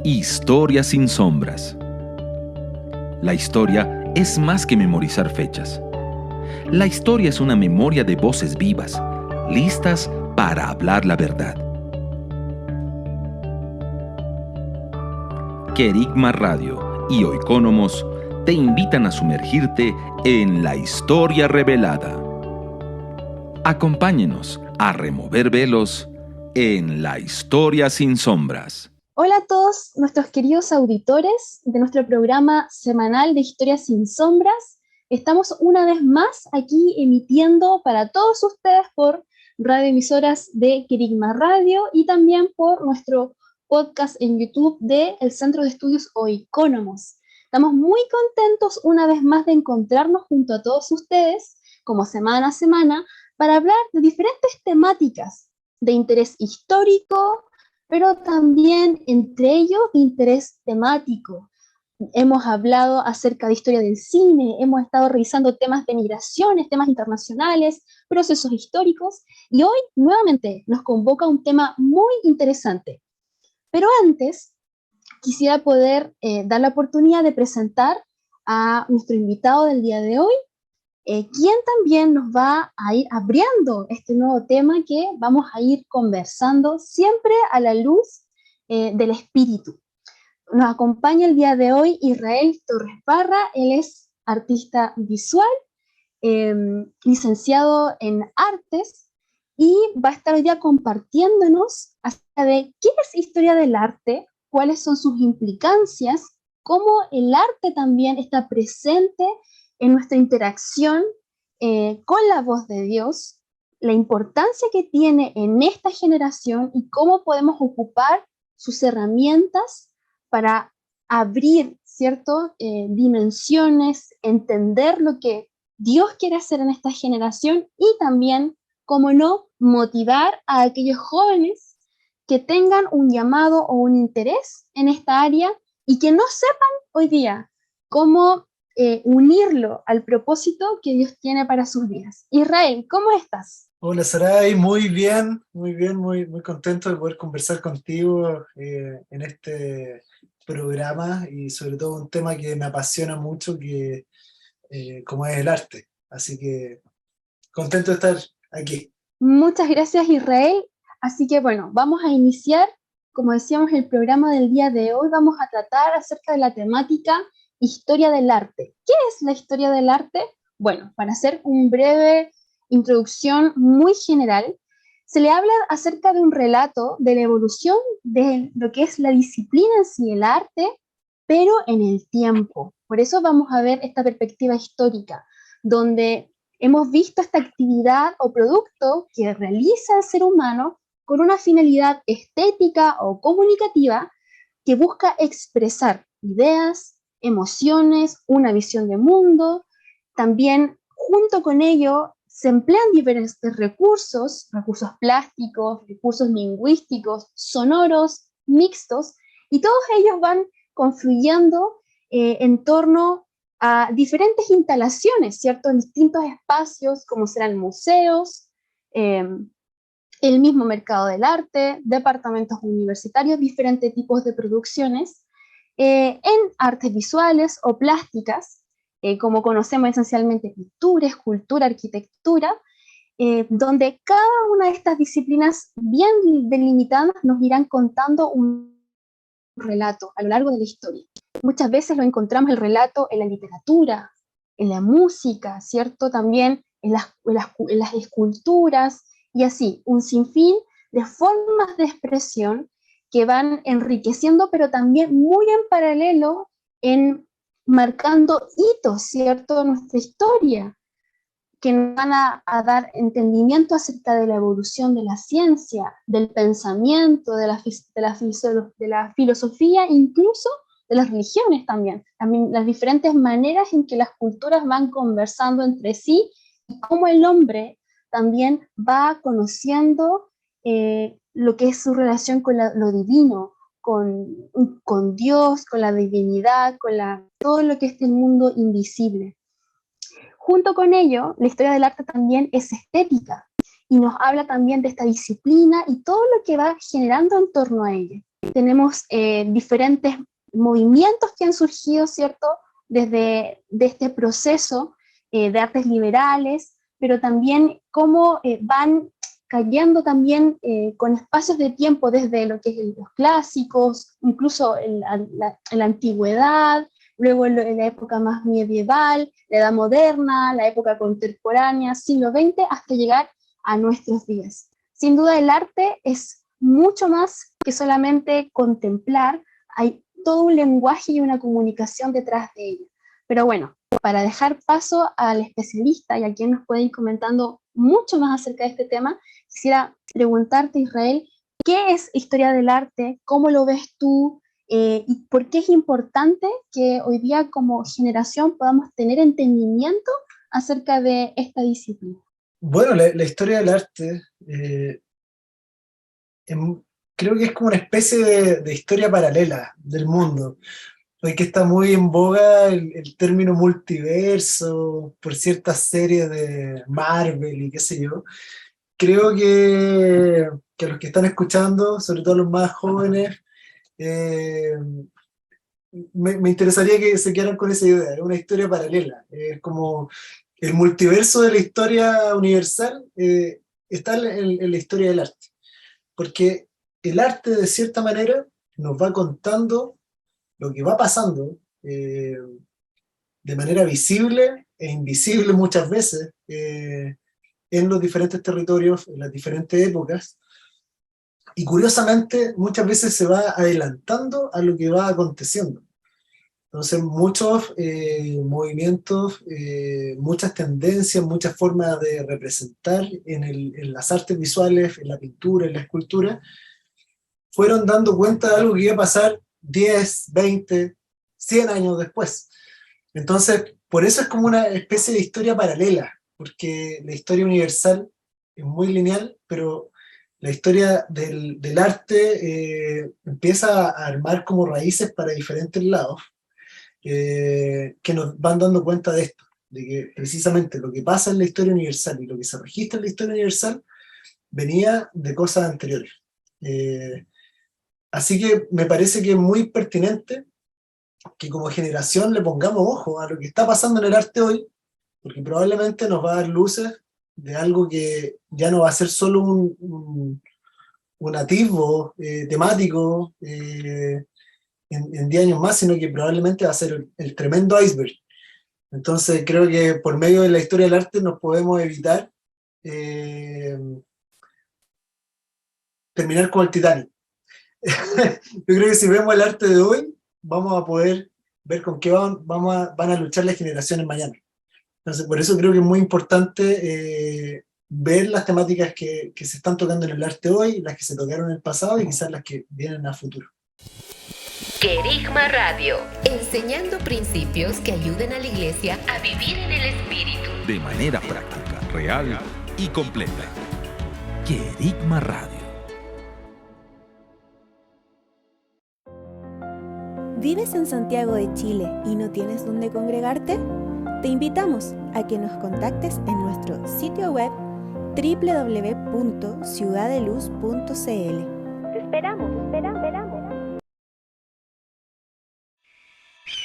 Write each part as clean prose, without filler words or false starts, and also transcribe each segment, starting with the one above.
Historia sin sombras. La historia es más que memorizar fechas. La historia es una memoria de voces vivas, listas para hablar la verdad. Querigma Radio y Oikonomos te invitan a sumergirte en la historia revelada. Acompáñenos a remover velos en la historia sin sombras. Hola a todos nuestros queridos auditores de nuestro programa semanal de Historia sin Sombras. Estamos una vez más aquí emitiendo para todos ustedes por radioemisoras de Querigma Radio y también por nuestro podcast en YouTube del Centro de Estudios Oikonomos. Estamos muy contentos una vez más de encontrarnos junto a todos ustedes, como semana a semana, para hablar de diferentes temáticas de interés histórico, pero también entre ellos de interés temático. Hemos hablado acerca de historia del cine, hemos estado revisando temas de migraciones, temas internacionales, procesos históricos, y hoy nuevamente nos convoca un tema muy interesante. Pero antes, quisiera poder dar la oportunidad de presentar a nuestro invitado del día de hoy, quien también nos va a ir abriendo este nuevo tema que vamos a ir conversando siempre a la luz del espíritu. Nos acompaña el día de hoy Israel Torres Parra. Él es artista visual, licenciado en artes, y va a estar hoy día compartiéndonos acerca de qué es historia del arte, cuáles son sus implicancias, cómo el arte también está presente en nuestra interacción con la voz de Dios, la importancia que tiene en esta generación y cómo podemos ocupar sus herramientas para abrir, ¿cierto? Dimensiones, entender lo que Dios quiere hacer en esta generación y también, cómo no, motivar a aquellos jóvenes que tengan un llamado o un interés en esta área y que no sepan hoy día cómo unirlo al propósito que Dios tiene para sus vidas. Israel, ¿cómo estás? Hola Saray, muy bien, muy contento de poder conversar contigo en este programa y sobre todo un tema que me apasiona mucho, que como es el arte. Así que contento de estar aquí. Muchas gracias, Israel. Así que bueno, vamos a iniciar, como decíamos, el programa del día de hoy. Vamos a tratar acerca de la temática historia del arte. ¿Qué es la historia del arte? Bueno, para hacer una breve introducción muy general, se le habla acerca de un relato de la evolución de lo que es la disciplina en sí, el arte, pero en el tiempo. Por eso vamos a ver esta perspectiva histórica, donde hemos visto esta actividad o producto que realiza el ser humano con una finalidad estética o comunicativa que busca expresar ideas, emociones, una visión de mundo. También, junto con ello, se emplean diferentes recursos plásticos, recursos lingüísticos, sonoros, mixtos, y todos ellos van confluyendo en torno a diferentes instalaciones, ¿cierto? En distintos espacios, como serán museos, el mismo mercado del arte, departamentos universitarios, diferentes tipos de producciones, en artes visuales o plásticas, como conocemos esencialmente pintura, escultura, arquitectura, donde cada una de estas disciplinas bien delimitadas nos irán contando un relato a lo largo de la historia. Muchas veces lo encontramos el relato en la literatura, en la música, ¿cierto? También en las esculturas, y así, un sinfín de formas de expresión que van enriqueciendo, pero también muy en paralelo en marcando hitos, ¿cierto?, en nuestra historia, que nos van a dar entendimiento acerca de la evolución de la ciencia, del pensamiento, de la filosofía, incluso de las religiones también, las diferentes maneras en que las culturas van conversando entre sí y cómo el hombre también va conociendo lo que es su relación con lo divino, con Dios, con la divinidad, todo lo que es el mundo invisible. Junto con ello, la historia del arte también es estética y nos habla también de esta disciplina y todo lo que va generando en torno a ella. tenemos diferentes movimientos que han surgido, ¿cierto? De este proceso de artes liberales, pero también cómo van cayendo también con espacios de tiempo desde lo que es los clásicos, incluso en la antigüedad, luego en la época más medieval, la edad moderna, la época contemporánea, siglo XX, hasta llegar a nuestros días. Sin duda el arte es mucho más que solamente contemplar, hay todo un lenguaje y una comunicación detrás de ello. Pero bueno, para dejar paso al especialista y a quien nos puede ir comentando mucho más acerca de este tema, quisiera preguntarte, Israel, ¿qué es historia del arte? ¿Cómo lo ves tú? ¿Y por qué es importante que hoy día como generación podamos tener entendimiento acerca de esta disciplina? Bueno, la historia del arte creo que es como una especie de historia paralela del mundo. Hoy que está muy en boga el término multiverso por ciertas series de Marvel y qué sé yo. Creo que los que están escuchando, sobre todo los más jóvenes, eh, me interesaría que se quedaran con esa idea. Es una historia paralela. Es como el multiverso de la historia universal está en la historia del arte. Porque el arte, de cierta manera, nos va contando lo que va pasando de manera visible e invisible muchas veces en los diferentes territorios, en las diferentes épocas, y curiosamente muchas veces se va adelantando a lo que va aconteciendo. Entonces muchos movimientos, muchas tendencias, muchas formas de representar en las artes visuales, en la pintura, en la escultura, fueron dando cuenta de algo que iba a pasar 10, 20, 100 años después. Entonces, por eso es como una especie de historia paralela, porque la historia universal es muy lineal, pero la historia del arte empieza a armar como raíces para diferentes lados, que nos van dando cuenta de esto, de que precisamente lo que pasa en la historia universal y lo que se registra en la historia universal venía de cosas anteriores. Así que me parece que es muy pertinente que como generación le pongamos ojo a lo que está pasando en el arte hoy, porque probablemente nos va a dar luces de algo que ya no va a ser solo un atisbo temático en 10 años más, sino que probablemente va a ser el tremendo iceberg. Entonces creo que por medio de la historia del arte nos podemos evitar terminar con el Titanic. Yo creo que si vemos el arte de hoy, vamos a poder ver con qué van a luchar las generaciones mañana. Entonces, por eso creo que es muy importante ver las temáticas que se están tocando en el arte hoy, las que se tocaron en el pasado y quizás las que vienen a futuro. Querigma Radio, enseñando principios que ayuden a la iglesia a vivir en el Espíritu. De manera práctica, real y completa. Querigma Radio. ¿Vives en Santiago de Chile y no tienes dónde congregarte? Te invitamos a que nos contactes en nuestro sitio web www.ciudadeluz.cl. Te esperamos.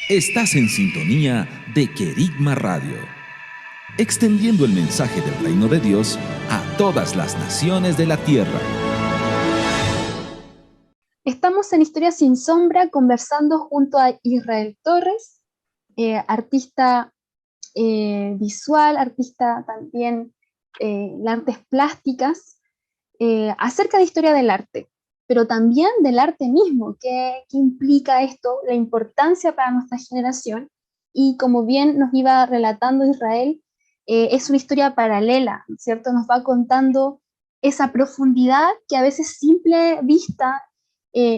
Estás en sintonía de Querigma Radio, extendiendo el mensaje del reino de Dios a todas las naciones de la tierra. Estamos en Historia Sin Sombra conversando junto a Israel Torres, artista visual, artista también de artes plásticas, acerca de historia del arte, pero también del arte mismo, qué implica esto, la importancia para nuestra generación, y como bien nos iba relatando Israel, es una historia paralela, ¿cierto? Nos va contando esa profundidad que a veces simple vista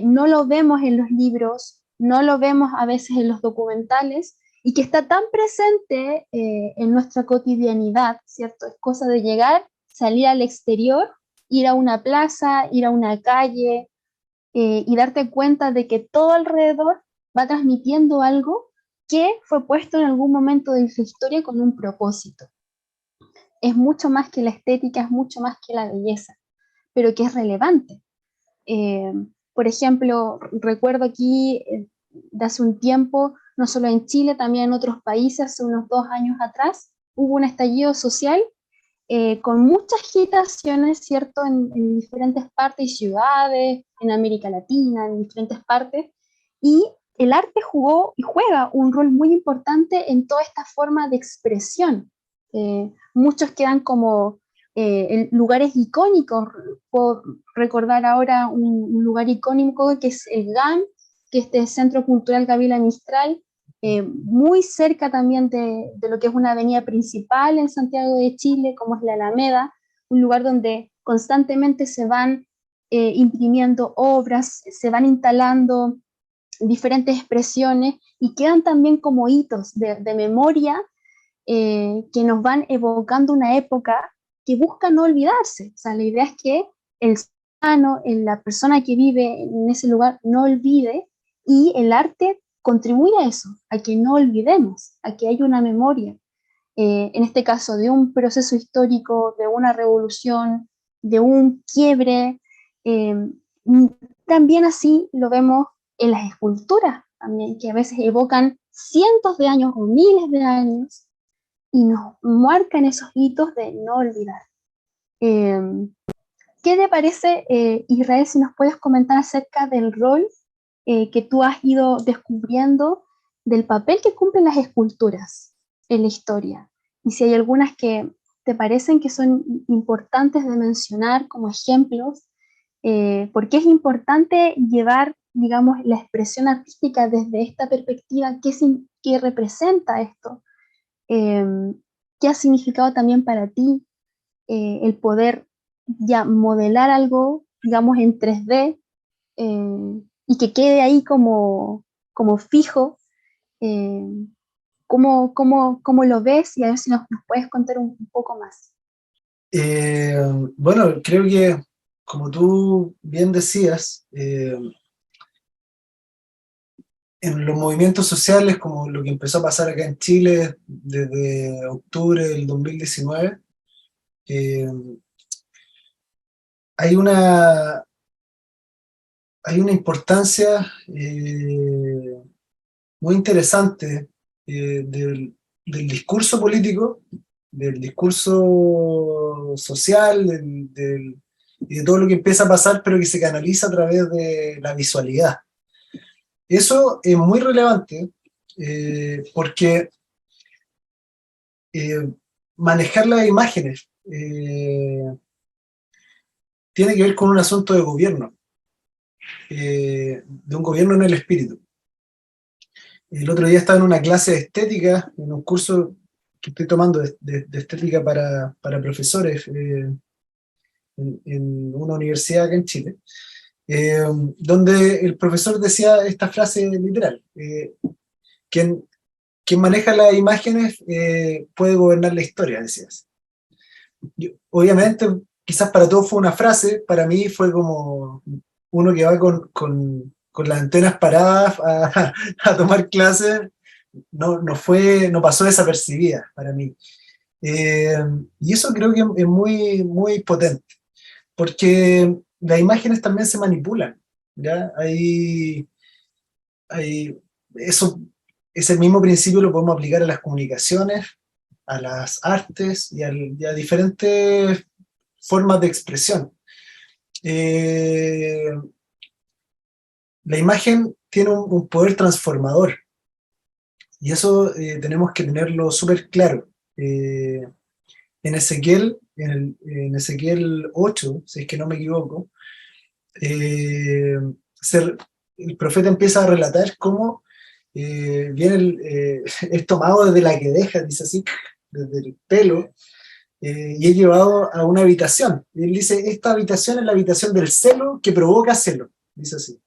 no lo vemos en los libros, no lo vemos a veces en los documentales, y que está tan presente en nuestra cotidianidad, ¿cierto? Es cosa de llegar, salir al exterior, ir a una plaza, ir a una calle y darte cuenta de que todo alrededor va transmitiendo algo que fue puesto en algún momento de su historia con un propósito. Es mucho más que la estética, es mucho más que la belleza, pero que es relevante. Por ejemplo, recuerdo aquí de hace un tiempo, no solo en Chile, también en otros países, hace unos 2 años atrás, hubo un estallido social con muchas agitaciones, ¿cierto?, en diferentes partes y ciudades, en América Latina, en diferentes partes, y el arte jugó y juega un rol muy importante en toda esta forma de expresión. Muchos quedan como en lugares icónicos. Puedo recordar ahora un lugar icónico que es el GAM, que es este Centro Cultural Gabriela Mistral, muy cerca también de lo que es una avenida principal en Santiago de Chile, como es la Alameda, un lugar donde constantemente se van imprimiendo obras, se van instalando diferentes expresiones y quedan también como hitos de memoria que nos van evocando una época que busca no olvidarse. O sea, la idea es que el ciudadano, la persona que vive en ese lugar, no olvide, y el arte contribuye a eso, a que no olvidemos, a que haya una memoria, en este caso de un proceso histórico, de una revolución, de un quiebre. eh, También así lo vemos en las esculturas, también, que a veces evocan cientos de años o miles de años y nos marcan esos hitos de no olvidar. Eh, ¿Qué te parece, Israel, si nos puedes comentar acerca del rol que tú has ido descubriendo, del papel que cumplen las esculturas en la historia? Y si hay algunas que te parecen que son importantes de mencionar como ejemplos, porque es importante llevar, digamos, la expresión artística desde esta perspectiva. ¿Qué representa esto? Eh, ¿Qué ha significado también para ti el poder ya modelar algo, digamos, en 3D, y que quede ahí como fijo? eh, ¿Cómo lo ves? Y a ver si nos puedes contar un poco más. Bueno, creo que, como tú bien decías, en los movimientos sociales, como lo que empezó a pasar acá en Chile desde octubre del 2019, eh, hay una, hay una importancia muy interesante del discurso político, del discurso social, y de todo lo que empieza a pasar, pero que se canaliza a través de la visualidad. Eso es muy relevante porque manejar las imágenes tiene que ver con un asunto de gobierno, de un gobierno en el espíritu. El otro día estaba en una clase de estética, en un curso que estoy tomando de estética para profesores en una universidad acá en Chile, donde el profesor decía esta frase literal: quien maneja las imágenes puede gobernar la historia, decías. Obviamente, quizás para todos fue una frase, para mí fue como uno que va con las antenas paradas a tomar clases. No pasó desapercibida para mí. Y eso creo que es muy, muy potente, porque las imágenes también se manipulan, ¿ya? Ese mismo principio lo podemos aplicar a las comunicaciones, a las artes y a diferentes formas de expresión. La imagen tiene un poder transformador, y eso tenemos que tenerlo súper claro. En Ezequiel 8, si es que no me equivoco, el profeta empieza a relatar cómo es tomado desde la quedeja, dice así, desde el pelo, y es llevado a una habitación. Y él dice: esta habitación es la habitación del celo que provoca celo, dice así.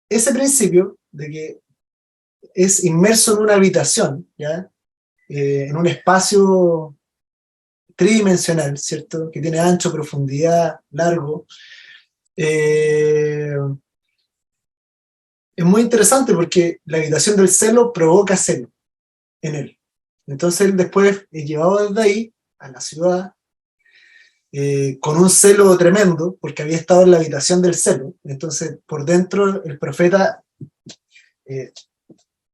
Ese principio de que es inmerso en una habitación, ¿ya? En un espacio tridimensional, ¿cierto? Que tiene ancho, profundidad, largo. Es muy interesante porque la habitación del celo provoca celo en él. Entonces él después es llevado desde ahí a la ciudad, con un celo tremendo, porque había estado en la habitación del celo. Entonces, por dentro, el profeta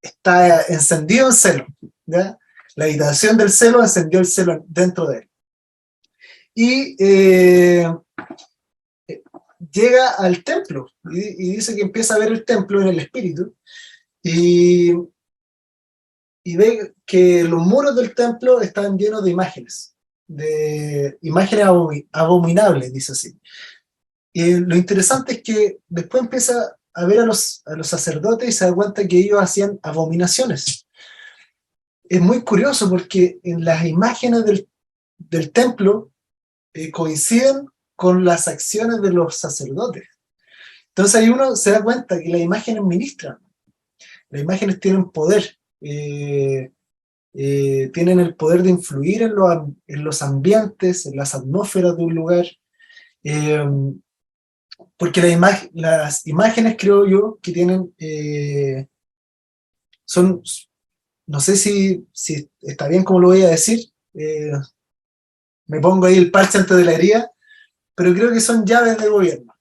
está encendido en celo, ¿ya? La habitación del celo encendió el celo dentro de él. Y llega al templo, y dice que empieza a ver el templo en el espíritu, y ve que los muros del templo estaban llenos de imágenes abominables, dice así. Y lo interesante es que después empieza a ver a los sacerdotes y se da cuenta que ellos hacían abominaciones. Es muy curioso porque en las imágenes del templo coinciden con las acciones de los sacerdotes. Entonces ahí uno se da cuenta que las imágenes ministran, las imágenes tienen poder, tienen el poder de influir en los ambientes, en las atmósferas de un lugar, porque las imágenes, creo yo, que tienen, son, no sé si está bien como lo voy a decir, me pongo ahí el parche antes de la herida, pero creo que son llaves de gobierno.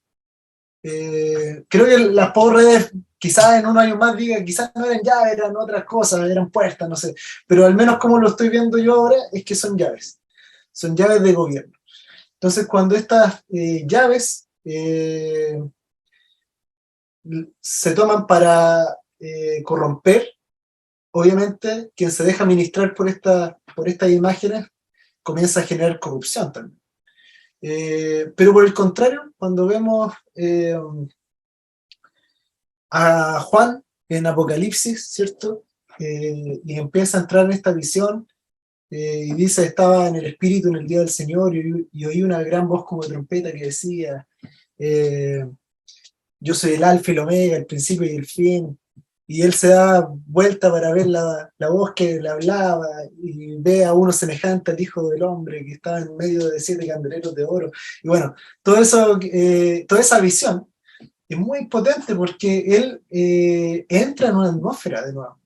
Creo que las pobres, quizás en 1 año más diga, quizás no eran llaves, eran otras cosas, eran puertas, no sé, pero al menos como lo estoy viendo yo ahora, es que son llaves de gobierno. Entonces, cuando estas llaves se toman para corromper, obviamente quien se deja ministrar por estas imágenes comienza a generar corrupción también. Pero por el contrario, cuando vemos a Juan en Apocalipsis, ¿cierto? Y empieza a entrar en esta visión, y dice, estaba en el Espíritu en el día del Señor, y oí una gran voz como de trompeta que decía, yo soy el Alfa y el Omega, el principio y el fin. Y él se da vuelta para ver la voz que le hablaba, y ve a uno semejante al Hijo del Hombre que estaba en medio de 7 candeleros de oro. Y bueno, todo eso, toda esa visión es muy potente porque él entra en una atmósfera de nuevo,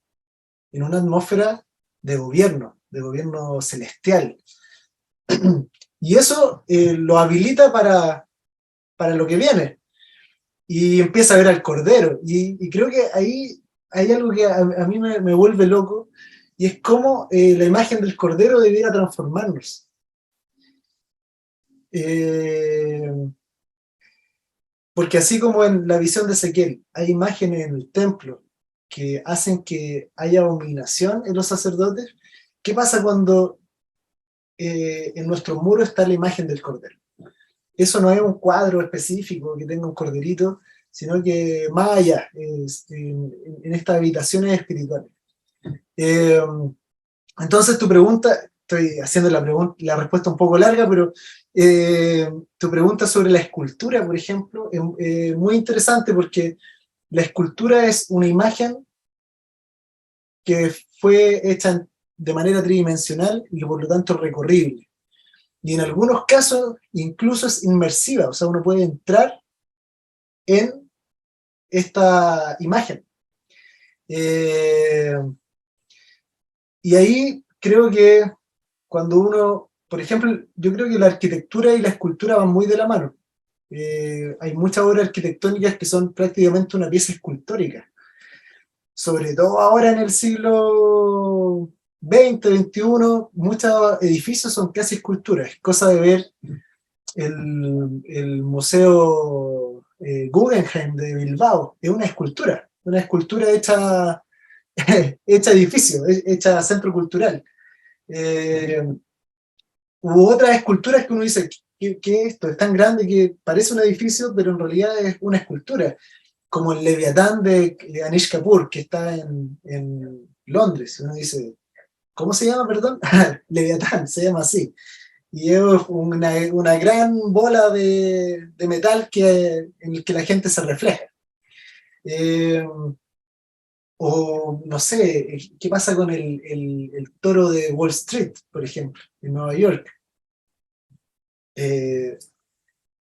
en una atmósfera de gobierno celestial. Y eso lo habilita para lo que viene. Y empieza a ver al Cordero. Y creo que ahí hay algo que a mí me vuelve loco, y es cómo la imagen del Cordero debiera transformarnos. Porque así como en la visión de Ezequiel hay imágenes en el templo que hacen que haya abominación en los sacerdotes, ¿qué pasa cuando en nuestro muro está la imagen del Cordero? Eso no es un cuadro específico que tenga un corderito, sino que más allá, en estas habitaciones espirituales. Entonces tu pregunta, estoy haciendo la respuesta un poco larga, pero tu pregunta sobre la escultura, por ejemplo, es muy interesante porque la escultura es una imagen que fue hecha de manera tridimensional y por lo tanto recorrible. Y en algunos casos incluso es inmersiva, o sea, uno puede entrar en esta imagen. Y ahí creo que cuando uno, por ejemplo, yo creo que la arquitectura y la escultura van muy de la mano. Hay muchas obras arquitectónicas que son prácticamente una pieza escultórica. Sobre todo ahora en el siglo XX, XXI, muchos edificios son casi esculturas. Es cosa de ver el Museo Guggenheim de Bilbao. Es una escultura hecha edificio, hecha centro cultural. Hubo otras esculturas que uno dice, ¿qué es esto? Es tan grande que parece un edificio, pero en realidad es una escultura. Como el Leviatán de Anish Kapoor, que está en Londres. Uno dice, ¿cómo se llama, perdón? Leviatán, se llama así. Y es una gran bola de metal en el que la gente se refleja. O no sé, ¿qué pasa con el toro de Wall Street, por ejemplo, en Nueva York?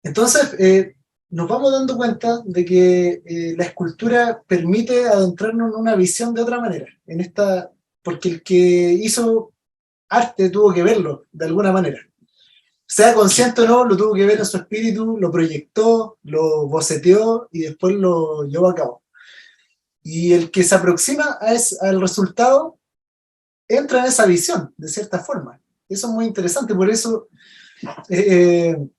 Entonces, nos vamos dando cuenta de que la escultura permite adentrarnos en una visión de otra manera, porque el que hizo arte tuvo que verlo de alguna manera. sea consciente o no, lo tuvo que ver en su espíritu, lo proyectó, lo boceteó y después lo llevó a cabo. Y el que se aproxima al resultado entra en esa visión, de cierta forma. Eso es muy interesante, por eso en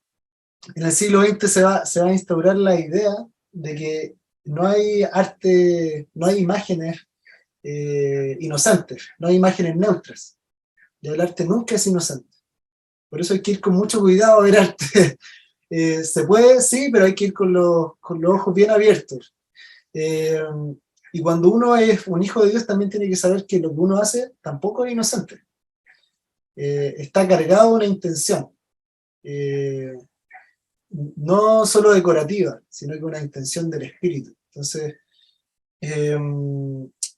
el siglo XX se va a instaurar la idea de que no hay arte, no hay imágenes inocentes, no hay imágenes neutras. Y el arte nunca es inocente. Por eso hay que ir con mucho cuidado a ver arte. Se puede, sí, pero hay que ir con los ojos bien abiertos. Y cuando uno es un hijo de Dios, también tiene que saber que lo que uno hace tampoco es inocente. Está cargado de una intención. No solo decorativa, sino que una intención del espíritu. Entonces,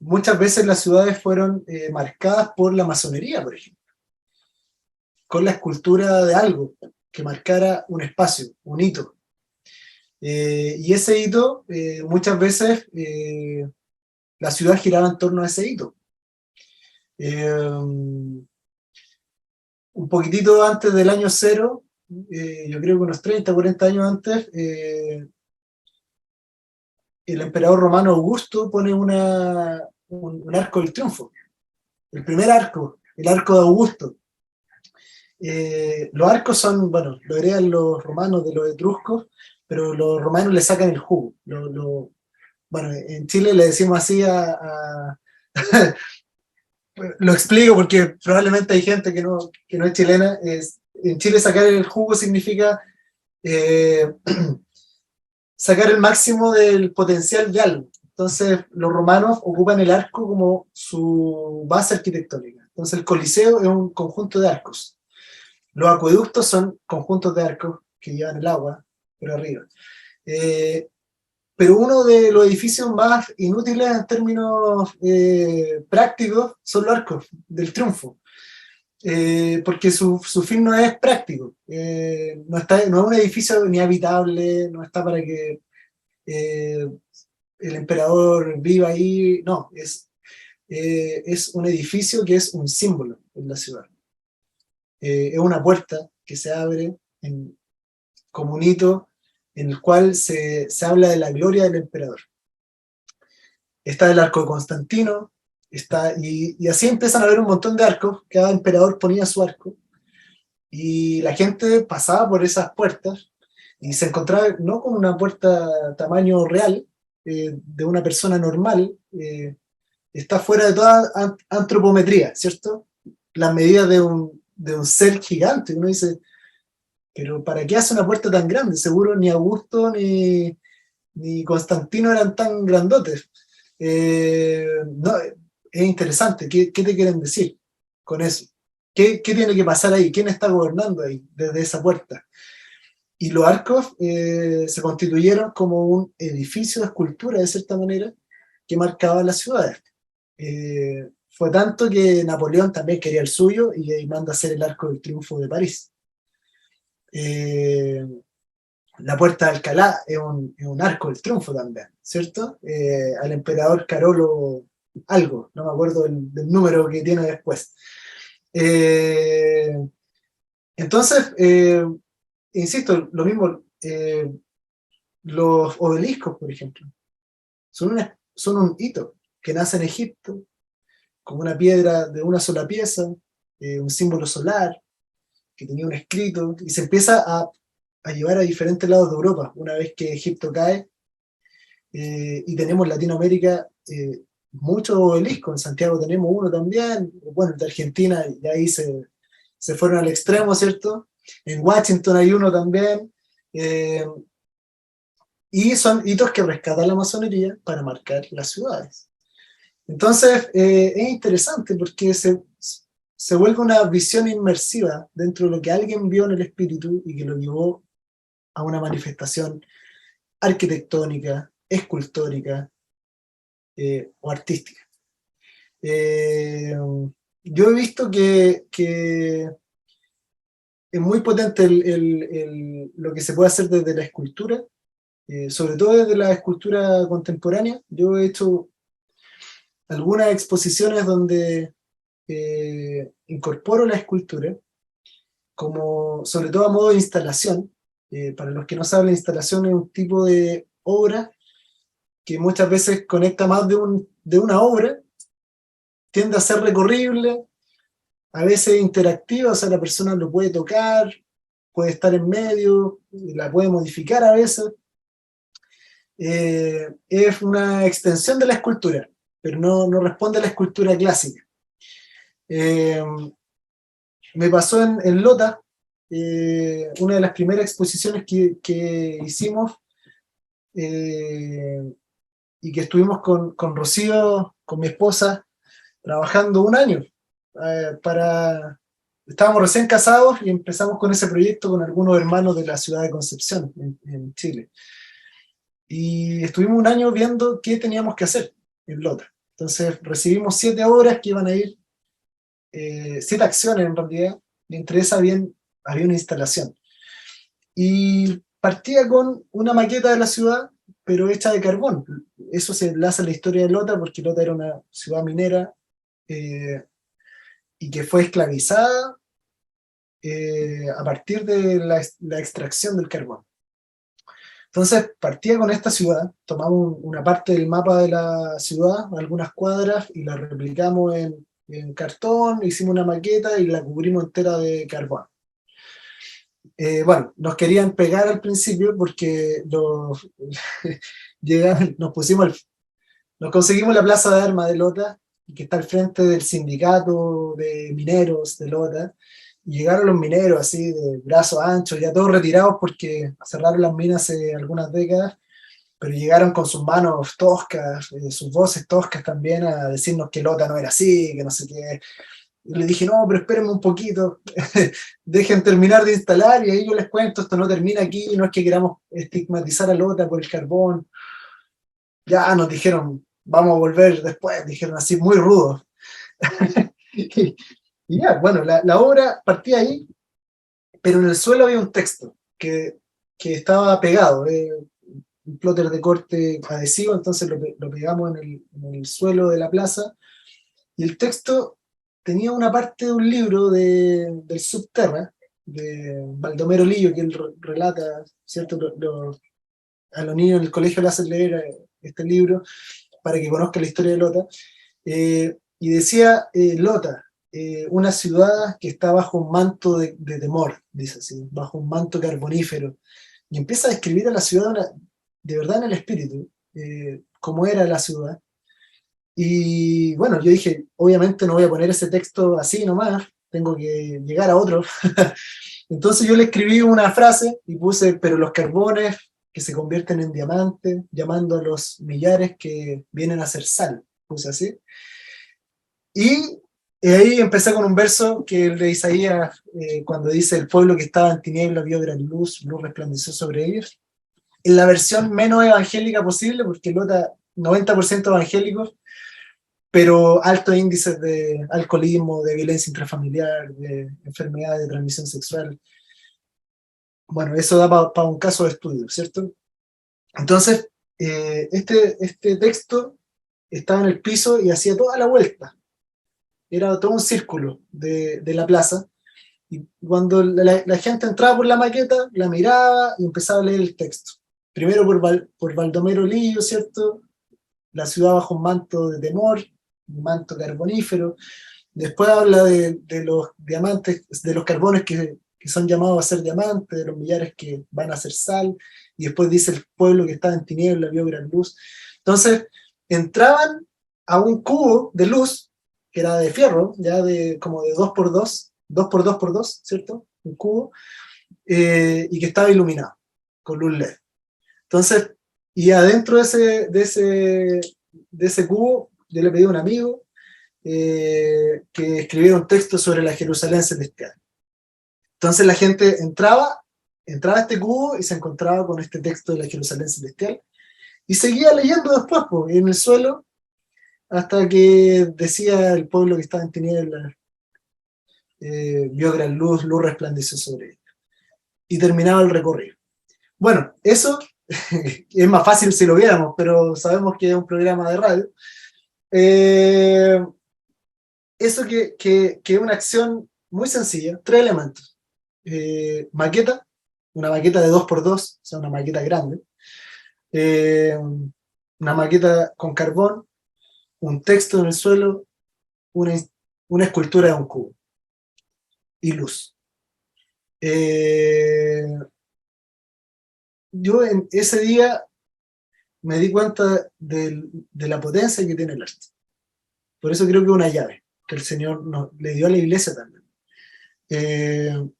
muchas veces las ciudades fueron marcadas por la masonería, por ejemplo, con la escultura de algo que marcara un espacio, un hito. Y ese hito, muchas veces, la ciudad giraba en torno a ese hito. Un poquitito antes del año cero, yo creo que unos 30, 40 años antes, el emperador romano Augusto pone un arco del triunfo. El primer arco, el arco de Augusto. Los arcos son, bueno, lo heredan los romanos de los etruscos, pero los romanos le sacan el jugo. Bueno, en Chile le decimos así lo explico porque probablemente hay gente que no es chilena. En Chile sacar el jugo significa sacar el máximo del potencial de algo. Entonces los romanos ocupan el arco como su base arquitectónica. Entonces el Coliseo es un conjunto de arcos. Los acueductos son conjuntos de arcos que llevan el agua por arriba. Pero uno de los edificios más inútiles en términos prácticos son los arcos del triunfo. Porque su fin no es práctico. No es un edificio ni habitable, no está para que el emperador viva ahí. No, es un edificio que es un símbolo en la ciudad. Es una puerta que se abre como un hito en el cual se habla de la gloria del emperador. Está el arco de Constantino, y así empiezan a haber un montón de arcos. Cada emperador ponía su arco, y la gente pasaba por esas puertas, y se encontraba no con una puerta tamaño real, de una persona normal, está fuera de toda antropometría, ¿cierto? Las medidas de un ser gigante. Uno dice, pero ¿para qué hace una puerta tan grande? Seguro ni Augusto ni Constantino eran tan grandotes. No, es interesante. ¿Qué te quieren decir con eso? ¿Qué tiene que pasar ahí? ¿Quién está gobernando ahí desde esa puerta? Y los arcos se constituyeron como un edificio de escultura, de cierta manera, que marcaba las ciudades. Fue tanto que Napoleón también quería el suyo y manda a hacer el Arco del Triunfo de París. La Puerta de Alcalá es un arco del triunfo también, ¿cierto? Al emperador Carolo algo, no me acuerdo del número que tiene después. Entonces, insisto, lo mismo, los obeliscos, por ejemplo, son un hito que nace en Egipto, como una piedra de una sola pieza, un símbolo solar, que tenía un escrito, y se empieza a llevar a diferentes lados de Europa, una vez que Egipto cae, y tenemos Latinoamérica, muchos obeliscos. En Santiago tenemos uno también, bueno, de Argentina, y ahí se fueron al extremo, ¿cierto? En Washington hay uno también, y son hitos que rescatan la masonería para marcar las ciudades. Entonces, es interesante porque se vuelve una visión inmersiva dentro de lo que alguien vio en el espíritu y que lo llevó a una manifestación arquitectónica, escultórica o artística. Yo he visto que es muy potente lo que se puede hacer desde la escultura, sobre todo desde la escultura contemporánea. Yo he hecho algunas exposiciones donde incorporo la escultura, como, sobre todo a modo de instalación. Para los que no saben, la instalación es un tipo de obra que muchas veces conecta más de una obra, tiende a ser recorrible, a veces interactiva, o sea, la persona lo puede tocar, puede estar en medio, la puede modificar a veces. Es una extensión de la escultura, pero no responde a la escultura clásica. Me pasó en Lota, una de las primeras exposiciones que hicimos, y que estuvimos con Rocío, con mi esposa, trabajando un año. Estábamos recién casados y empezamos con ese proyecto con algunos hermanos de la ciudad de Concepción, en Chile. Y estuvimos un año viendo qué teníamos que hacer en Lota. Entonces recibimos 7 obras que iban a ir, 7 acciones en realidad, y entre esas había una instalación. Y partía con una maqueta de la ciudad, pero hecha de carbón. Eso se enlaza a la historia de Lota, porque Lota era una ciudad minera, y que fue esclavizada a partir de la extracción del carbón. Entonces partía con esta ciudad, tomamos una parte del mapa de la ciudad, algunas cuadras, y la replicamos en cartón, hicimos una maqueta y la cubrimos entera de carbón. Bueno, nos querían pegar al principio porque nos conseguimos la plaza de armas de Lota, que está al frente del sindicato de mineros de Lota, y llegaron los mineros así de brazos anchos, ya todos retirados porque cerraron las minas hace algunas décadas, pero llegaron con sus manos toscas, sus voces toscas también, a decirnos que Lota no era así, que no sé qué. Y le dije, no, pero espérenme un poquito, dejen terminar de instalar y ahí yo les cuento, esto no termina aquí, no es que queramos estigmatizar a Lota por el carbón. Ya nos dijeron, vamos a volver después, dijeron así, muy rudos. Y ya, bueno, la obra partía ahí, pero en el suelo había un texto que estaba pegado, un plotter de corte adhesivo, entonces lo pegamos en el suelo de la plaza, y el texto tenía una parte de un libro del Subterra, de Baldomero Lillo, que él relata, ¿cierto? A los niños en el colegio le hacen leer este libro para que conozcan la historia de Lota, y decía Lota, una ciudad que está bajo un manto de temor, dice así, bajo un manto carbonífero, y empieza a describir a la ciudad de verdad en el espíritu, cómo era la ciudad. Y bueno, yo dije, obviamente no voy a poner ese texto así nomás, tengo que llegar a otro. Entonces yo le escribí una frase y puse, pero los carbones que se convierten en diamantes, llamando a los millares que vienen a ser sal, puse así. Y ahí empecé con un verso que el de Isaías, cuando dice, el pueblo que estaba en tinieblas vio gran luz, luz resplandeció sobre ellos. En la versión menos evangélica posible, porque Lota, 90% evangélicos, pero altos índices de alcoholismo, de violencia intrafamiliar, de enfermedades de transmisión sexual. Bueno, eso da para un caso de estudio, ¿cierto? Entonces, este texto estaba en el piso y hacía toda la vuelta. Era todo un círculo de la plaza. Y cuando la gente entraba por la maqueta, la miraba y empezaba a leer el texto. Primero por Baldomero Lillo, ¿cierto? La ciudad bajo un manto de temor, un manto carbonífero. Después habla de los diamantes, de los carbones que son llamados a ser diamantes, de los millares que van a ser sal, y después dice el pueblo que estaba en tinieblas vio gran luz. Entonces, entraban a un cubo de luz, que era de fierro, ya como de 2x2, 2x2x2, ¿cierto? Un cubo, y que estaba iluminado, con luz LED. Entonces, y adentro de ese cubo, yo le pedí a un amigo que escribiera un texto sobre la Jerusalén celestial. Entonces la gente entraba a este cubo y se encontraba con este texto de la Jerusalén celestial, y seguía leyendo después, pues, en el suelo, hasta que decía el pueblo que estaba en tinieblas, vio gran luz, luz resplandeció sobre él. Y terminaba el recorrido. Bueno, eso es más fácil si lo viéramos, pero sabemos que es un programa de radio. Eso que es una acción muy sencilla, 3 elementos. maqueta, una maqueta de 2x2, o sea, una maqueta grande, una maqueta con carbón, un texto en el suelo, una escultura de un cubo y luz. Yo en ese día me di cuenta de la potencia que tiene el arte. Por eso creo que es una llave que el Señor le dio a la iglesia también.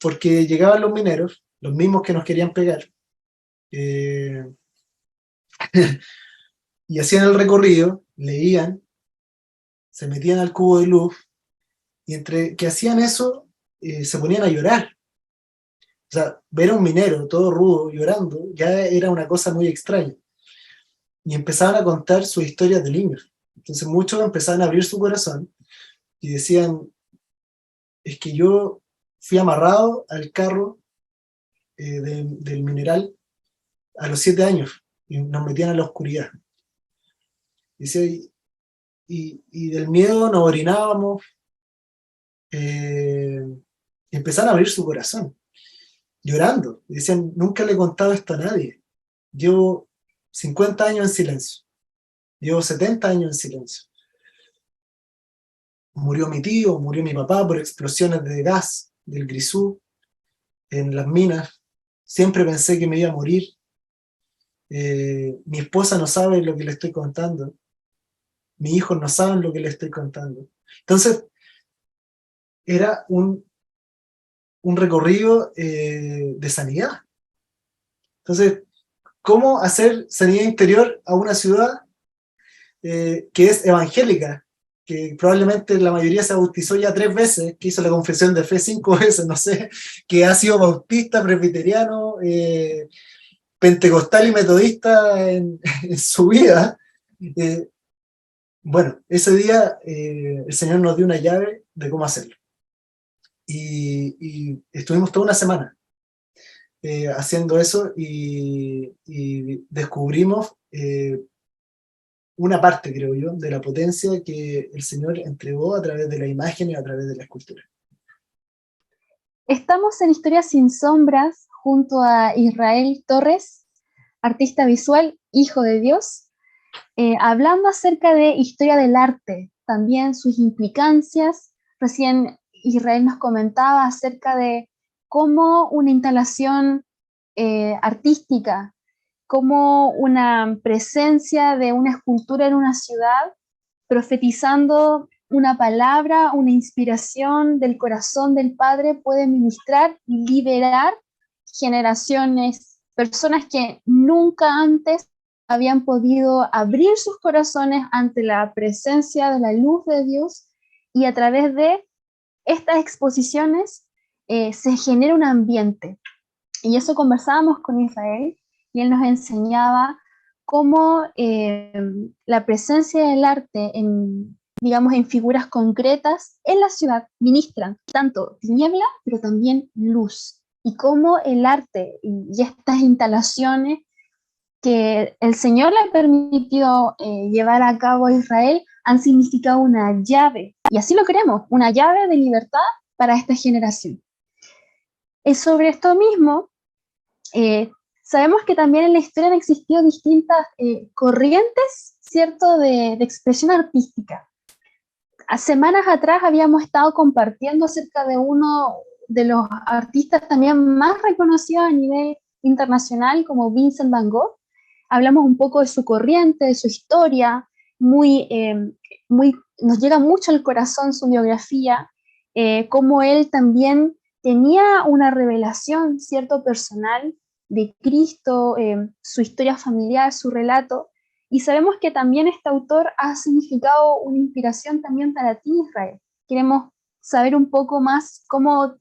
Porque llegaban los mineros, los mismos que nos querían pegar, y hacían el recorrido, leían, se metían al cubo de luz, y entre que hacían eso, se ponían a llorar. O sea, ver a un minero todo rudo llorando ya era una cosa muy extraña. Y empezaban a contar sus historias de niños. Entonces muchos empezaban a abrir su corazón y decían, es que yo fui amarrado al carro del mineral a los 7 años y nos metían a la oscuridad. Decía, y del miedo nos orinábamos, y empezaron a abrir su corazón, llorando. Y decían, nunca le he contado esto a nadie. Llevo 50 años en silencio. Llevo 70 años en silencio. Murió mi tío, murió mi papá por explosiones de gas del Grisú en las minas. Siempre pensé que me iba a morir. Mi esposa no sabe lo que le estoy contando. Mis hijos no saben lo que le estoy contando. Entonces, era un recorrido de sanidad. Entonces, ¿cómo hacer sanidad interior a una ciudad que es evangélica? Que probablemente la mayoría se bautizó ya 3 veces, que hizo la confesión de fe 5 veces, no sé, que ha sido bautista, presbiteriano, pentecostal y metodista en su vida. Bueno, ese día el Señor nos dio una llave de cómo hacerlo. Y estuvimos toda una semana haciendo eso y descubrimos una parte, creo yo, de la potencia que el Señor entregó a través de la imagen y a través de la escultura. Estamos en Historias sin Sombras junto a Israel Torres, artista visual, hijo de Dios, hablando acerca de historia del arte, también sus implicancias. Recién Israel nos comentaba acerca de cómo una instalación artística, cómo una presencia de una escultura en una ciudad, profetizando una palabra, una inspiración del corazón del Padre, puede ministrar y liberar generaciones, personas que nunca antes habían podido abrir sus corazones ante la presencia de la luz de Dios, y a través de estas exposiciones se genera un ambiente. Y eso conversábamos con Israel y él nos enseñaba cómo la presencia del arte digamos, en figuras concretas en la ciudad ministran tanto tiniebla, pero también luz. Y cómo el arte y estas instalaciones que el Señor le ha permitido llevar a cabo a Israel han significado una llave, y así lo queremos, una llave de libertad para esta generación. Sobre esto mismo, sabemos que también en la historia han existido distintas corrientes, ¿cierto?, de expresión artística. Hace semanas atrás habíamos estado compartiendo acerca de uno de los artistas también más reconocidos a nivel internacional, como Vincent Van Gogh. Hablamos un poco de su corriente, de su historia, nos llega mucho al corazón su biografía, cómo él también tenía una revelación, ¿cierto?, personal de Cristo, su historia familiar, su relato. Y sabemos que también este autor ha significado una inspiración también para ti, Israel. Queremos saber un poco más cómo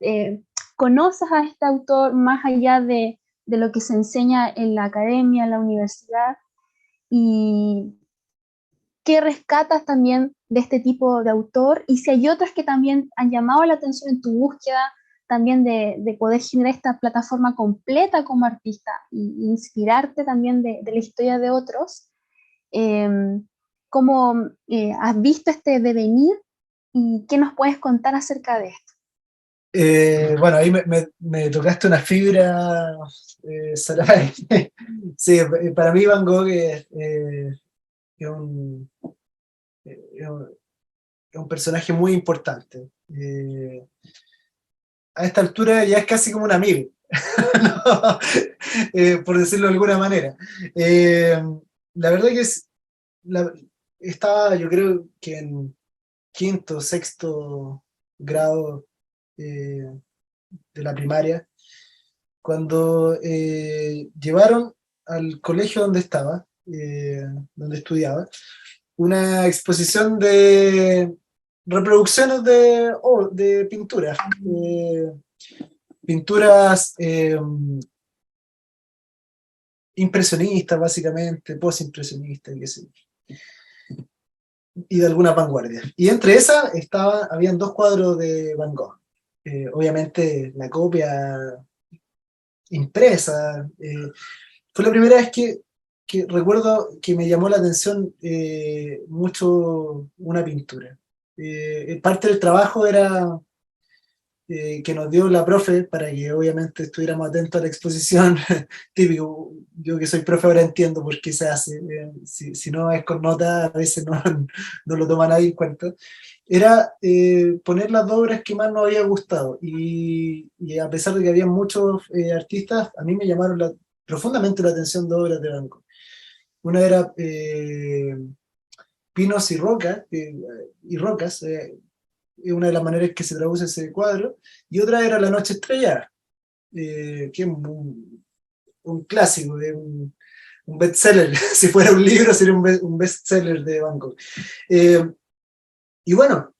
conoces a este autor más allá de lo que se enseña en la academia, en la universidad, y qué rescatas también de este tipo de autor, y si hay otras que también han llamado la atención en tu búsqueda también de poder generar esta plataforma completa como artista e inspirarte también de la historia de otros. ¿Cómo has visto este devenir y qué nos puedes contar acerca de esto? Bueno, ahí me tocaste una fibra, Saray. Sí, para mí Van Gogh es un, es un- es un personaje muy importante. A esta altura ya es casi como un amigo, ¿no? Por decirlo de alguna manera. Eh, la verdad que la- estaba, yo creo que en quinto, sexto grado eh, de la primaria, cuando llevaron al colegio donde estaba, donde estudiaba, una exposición de reproducciones de pinturas, pinturas impresionistas básicamente, postimpresionistas, qué sé yo, y de alguna vanguardia. Y entre esas habían dos cuadros de Van Gogh. Obviamente la copia impresa. Fue la primera vez que recuerdo que me llamó la atención mucho una pintura. Parte del trabajo era que nos dio la profe para que obviamente estuviéramos atentos a la exposición. Típico, yo que soy profe ahora entiendo por qué se hace. Si no es con nota, a veces no lo toma nadie en cuenta. Era poner las dos obras que más nos había gustado. Y a pesar de que había muchos artistas, a mí me llamaron profundamente la atención dos obras de Van Gogh. Una era Pinos y Rocas, es una de las maneras que se traduce ese cuadro, y otra era La Noche Estrellada, que es un clásico, un bestseller. Si fuera un libro, sería un bestseller de Van Gogh. Y bueno,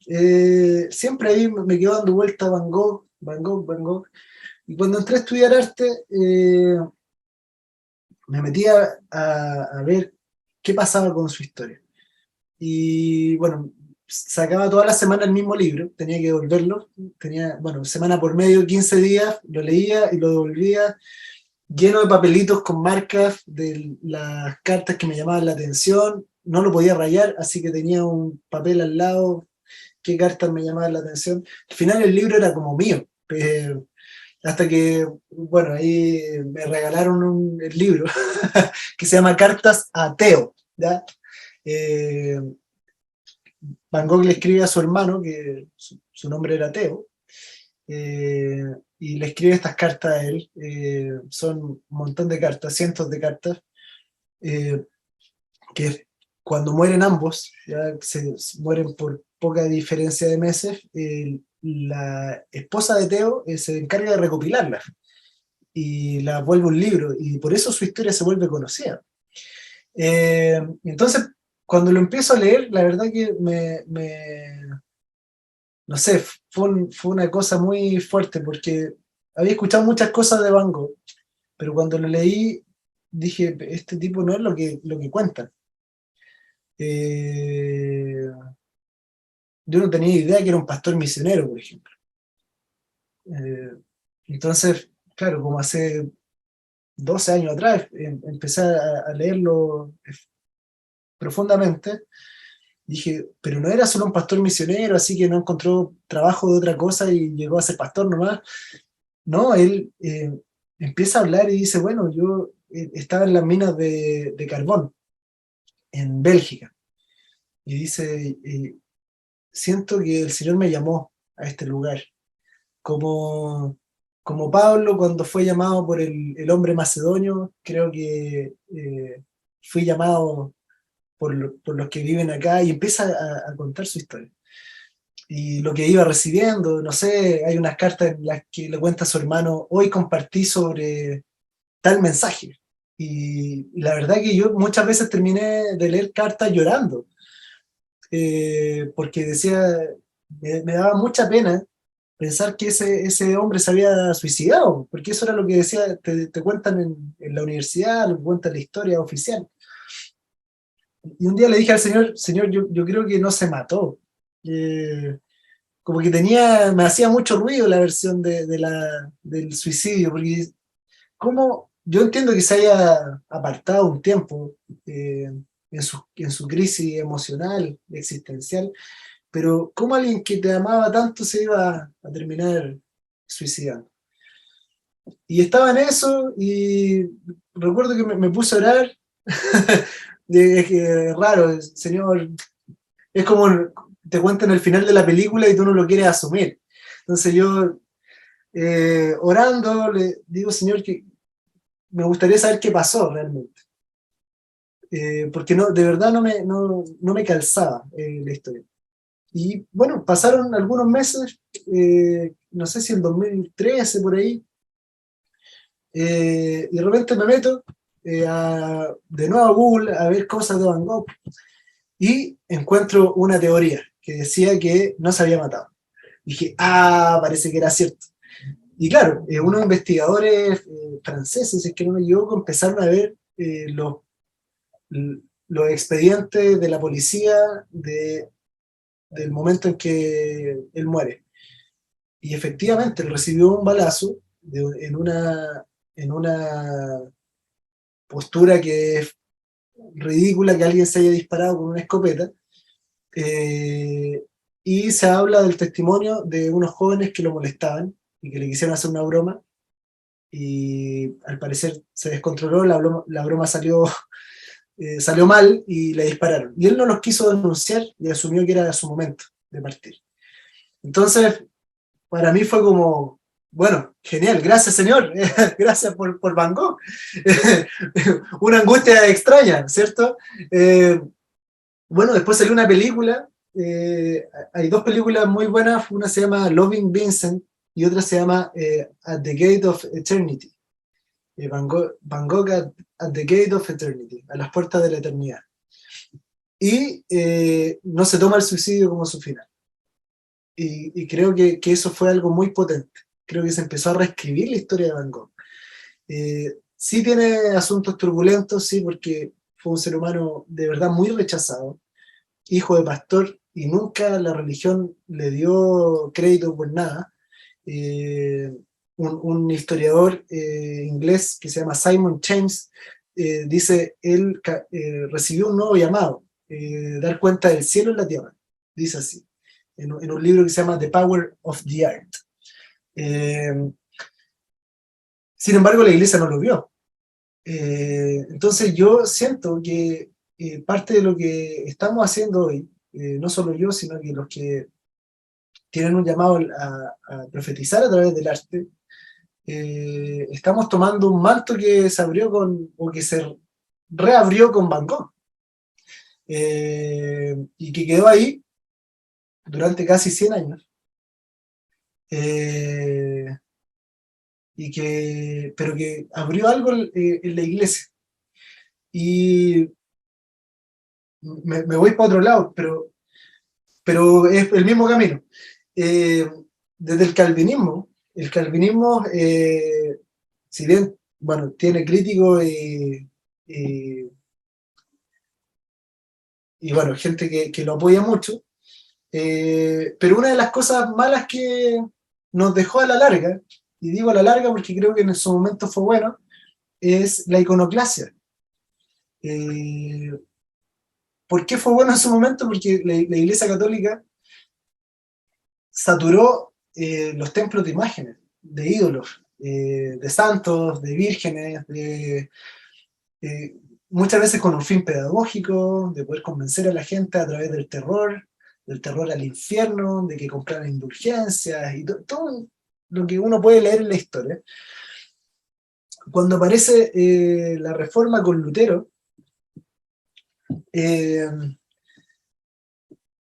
siempre ahí me quedo dando vuelta Van Gogh, Van Gogh, Van Gogh. Y cuando entré a estudiar arte, me metí a ver qué pasaba con su historia. Y bueno, sacaba toda la semana el mismo libro, tenía que devolverlo, bueno, semana por medio, 15 días, lo leía y lo devolvía, lleno de papelitos con marcas de las cartas que me llamaban la atención, no lo podía rayar, así que tenía un papel al lado, qué cartas me llamaban la atención. Al final el libro era como mío, hasta que, bueno, ahí me regalaron el libro que se llama Cartas a Teo, ¿ya? Eh, Van Gogh le escribe a su hermano, que su nombre era Teo, eh, y le escribe estas cartas a él. Son un montón de cartas, cientos de cartas, eh, que cuando mueren ambos, ya se mueren por poca diferencia de meses, la esposa de Teo se encarga de recopilarlas y las vuelve un libro, y por eso su historia se vuelve conocida. Entonces, cuando lo empiezo a leer, la verdad que no sé, fue una cosa muy fuerte porque había escuchado muchas cosas de Van Gogh, pero cuando lo leí dije, este tipo no es lo que cuenta. Eh, yo no tenía idea que era un pastor misionero, por ejemplo. Eh, entonces, claro, como hace 12 años atrás, empecé a leerlo profundamente. Dije, pero no era solo un pastor misionero, así que no encontró trabajo de otra cosa y llegó a ser pastor nomás. No, él empieza a hablar y dice, bueno, yo estaba en las minas de carbón en Bélgica. Y dice, siento que el Señor me llamó a este lugar. Como, como Pablo cuando fue llamado por el hombre macedonio, creo que fui llamado por los que viven acá, y empieza a contar su historia. Y lo que iba recibiendo, no sé, hay unas cartas en las que le cuenta a su hermano, hoy compartí sobre tal mensaje. Y la verdad que yo muchas veces terminé de leer cartas llorando, porque decía, me daba mucha pena pensar que ese hombre se había suicidado, porque eso era lo que decía, te cuentan en la universidad, lo que cuenta la historia oficial. Y un día le dije al Señor, yo creo que no se mató. Eh, Como que me hacía mucho ruido la versión del suicidio, porque como yo entiendo que se haya apartado un tiempo en su crisis emocional, existencial, pero ¿cómo alguien que te amaba tanto se iba a terminar suicidando. Y estaba en eso, y recuerdo que me puse a orar. Es raro, Señor, es como te cuentan el final de la película y tú no lo quieres asumir. Entonces yo, orando, le digo, Señor, que me gustaría saber qué pasó realmente. Porque no, de verdad no me calzaba la historia. Y bueno, pasaron algunos meses, no sé si en 2013 por ahí, y de repente me meto de nuevo a Google a ver cosas de Van Gogh, y encuentro una teoría que decía que no se había matado. Dije, parece que era cierto. Y claro, unos investigadores franceses, es que no me equivoco, empezaron a ver los expedientes de la policía del momento en que él muere. Y efectivamente, él recibió un balazo en una postura que es ridícula, que alguien se haya disparado con una escopeta. Y se habla del testimonio de unos jóvenes que lo molestaban y que le quisieron hacer una broma, y al parecer se descontroló, la broma salió mal y le dispararon. Y él no los quiso denunciar y asumió que era su momento de partir. Entonces, para mí fue como, bueno, genial, gracias Señor, gracias por Van Gogh. Una angustia extraña, ¿cierto? Bueno, después salió una película, hay dos películas muy buenas, una se llama Loving Vincent y otra se llama At the Gate of Eternity. Van Gogh at the Gate of Eternity, a las puertas de la eternidad. Y no se toma el suicidio como su final. Y creo que eso fue algo muy potente. Creo que se empezó a reescribir la historia de Van Gogh. Sí tiene asuntos turbulentos, sí, porque fue un ser humano de verdad muy rechazado, hijo de pastor, y nunca la religión le dio crédito por nada. Un historiador inglés que se llama Simon James dice, él recibió un nuevo llamado, dar cuenta del cielo en la tierra, dice así, en un libro que se llama The Power of the Art. Sin embargo, la iglesia no lo vio. Entonces yo siento que parte de lo que estamos haciendo hoy, no solo yo, sino que los que tienen un llamado a profetizar a través del arte, estamos tomando un manto que se abrió o que se reabrió con Van Gogh, y que quedó ahí durante casi 100 años, pero que abrió algo en la iglesia. Y me voy para otro lado, pero es el mismo camino. Desde el calvinismo, si bien, bueno, tiene críticos y bueno, gente que lo apoya mucho, pero una de las cosas malas que nos dejó a la larga, y digo a la larga porque creo que en su momento fue bueno, es la iconoclasia. ¿Por qué fue bueno en su momento? Porque la Iglesia Católica saturó los templos de imágenes, de ídolos, de santos, de vírgenes, muchas veces con un fin pedagógico, de poder convencer a la gente a través del terror al infierno, de que compraran indulgencias y todo lo que uno puede leer en la historia. Cuando aparece la Reforma con Lutero,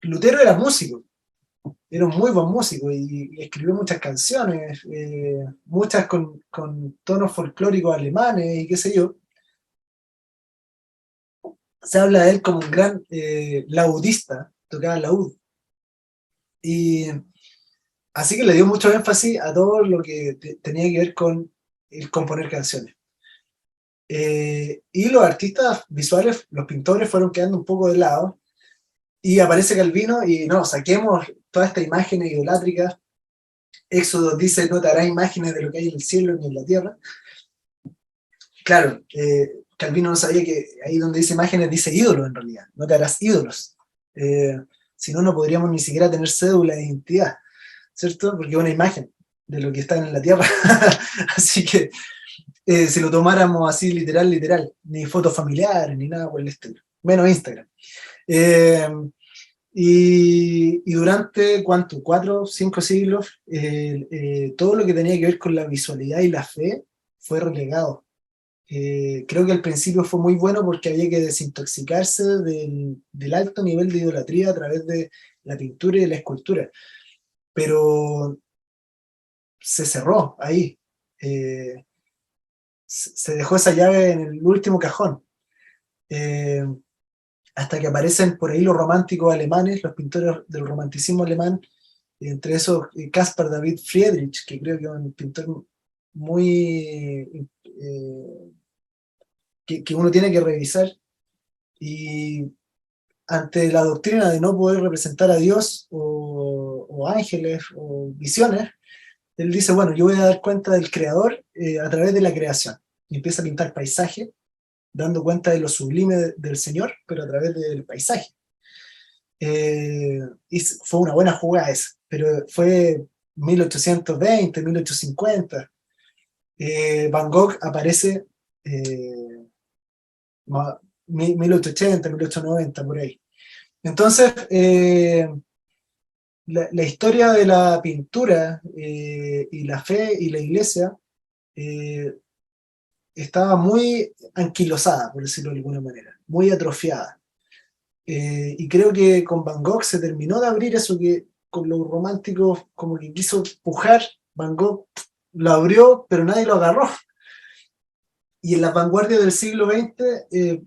Lutero era músico, era un muy buen músico y escribió muchas canciones, muchas con tonos folclóricos alemanes y qué sé yo. Se habla de él como un gran laudista, tocaba laúd. Y así que le dio mucho énfasis a todo lo que tenía que ver con el componer canciones. Y los artistas visuales, los pintores, fueron quedando un poco de lado, y aparece Calvino y no, saquemos todas estas imágenes idolátricas. Éxodo dice, no te harás imágenes de lo que hay en el cielo ni en la tierra. Claro, Calvino no sabía que ahí donde dice imágenes dice ídolos en realidad, no te harás ídolos. Si no, no podríamos ni siquiera tener cédula de identidad, ¿cierto? Porque es una imagen. de lo que está en la Tierra. Así que si lo tomáramos así literal, ni fotos familiares, ni nada por el estilo, menos Instagram. Y durante, ¿cuánto? 4 o 5 siglos, todo lo que tenía que ver con la visualidad y la fe fue relegado. Creo que al principio fue muy bueno porque había que desintoxicarse del alto nivel de idolatría a través de la pintura y de la escultura, pero se cerró ahí. Se dejó esa llave en el último cajón, hasta que aparecen por ahí los románticos alemanes, los pintores del romanticismo alemán, entre esos Caspar David Friedrich, que creo que es un pintor muy que uno tiene que revisar, y ante la doctrina de no poder representar a Dios o ángeles o visiones, él dice, bueno, yo voy a dar cuenta del creador a través de la creación, y empieza a pintar paisajes, dando cuenta de lo sublime del Señor, pero a través del paisaje. Y fue una buena jugada esa, pero fue 1820, 1850. Van Gogh aparece 1880, 1890, por ahí. Entonces, la historia de la pintura y la fe y la iglesia estaba muy anquilosada, por decirlo de alguna manera, muy atrofiada. Y creo que con Van Gogh se terminó de abrir eso que con los románticos como que quiso pujar. Van Gogh lo abrió, pero nadie lo agarró. Y en la vanguardia del siglo XX,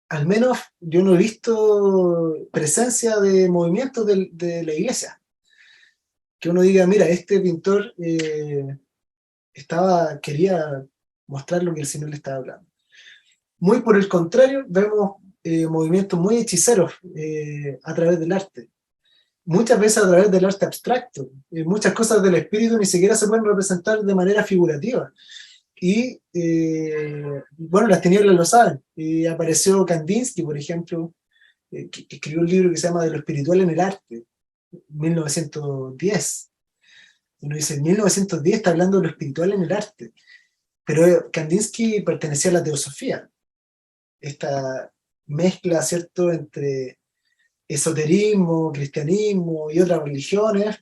al menos yo no he visto presencia de movimientos de la iglesia. Que uno diga, mira, este pintor quería mostrar lo que el Señor le estaba hablando. Muy por el contrario, vemos movimientos muy hechiceros a través del arte. Muchas veces a través del arte abstracto. Muchas cosas del espíritu ni siquiera se pueden representar de manera figurativa. Y bueno, las tinieblas lo saben. Apareció Kandinsky, por ejemplo, que escribió un libro que se llama De lo espiritual en el arte, 1910. Uno dice, en 1910 está hablando de lo espiritual en el arte. Pero Kandinsky pertenecía a la teosofía. Esta mezcla, ¿cierto?, entre esoterismo, cristianismo y otras religiones.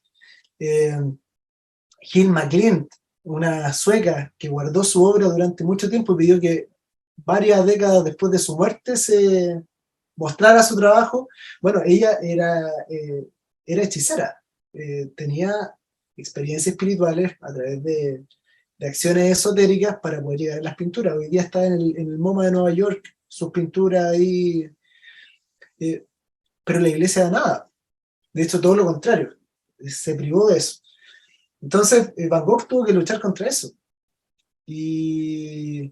Hilma Klint, una sueca que guardó su obra durante mucho tiempo y pidió que varias décadas después de su muerte se mostrara su trabajo. Bueno, ella era hechicera, tenía experiencias espirituales a través de acciones esotéricas para poder llegar a las pinturas. Hoy día está en el MoMA de Nueva York, sus pinturas ahí, pero la iglesia nada. De hecho, todo lo contrario, se privó de eso. Entonces, Van Gogh tuvo que luchar contra eso. Y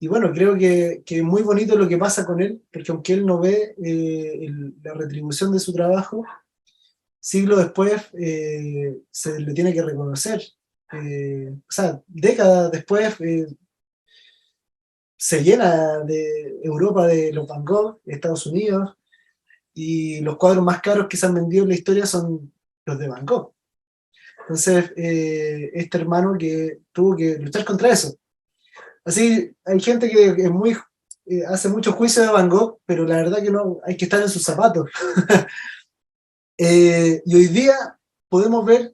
bueno, creo que es muy bonito lo que pasa con él, porque aunque él no ve la retribución de su trabajo, siglos después se le tiene que reconocer. O sea, décadas después se llena de Europa de los Van Gogh, Estados Unidos, y los cuadros más caros que se han vendido en la historia son los de Van Gogh. Entonces, este hermano que tuvo que luchar contra eso. Así, hay gente que es muy, hace mucho juicio de Van Gogh, pero la verdad que no, hay que estar en sus zapatos. Y hoy día podemos ver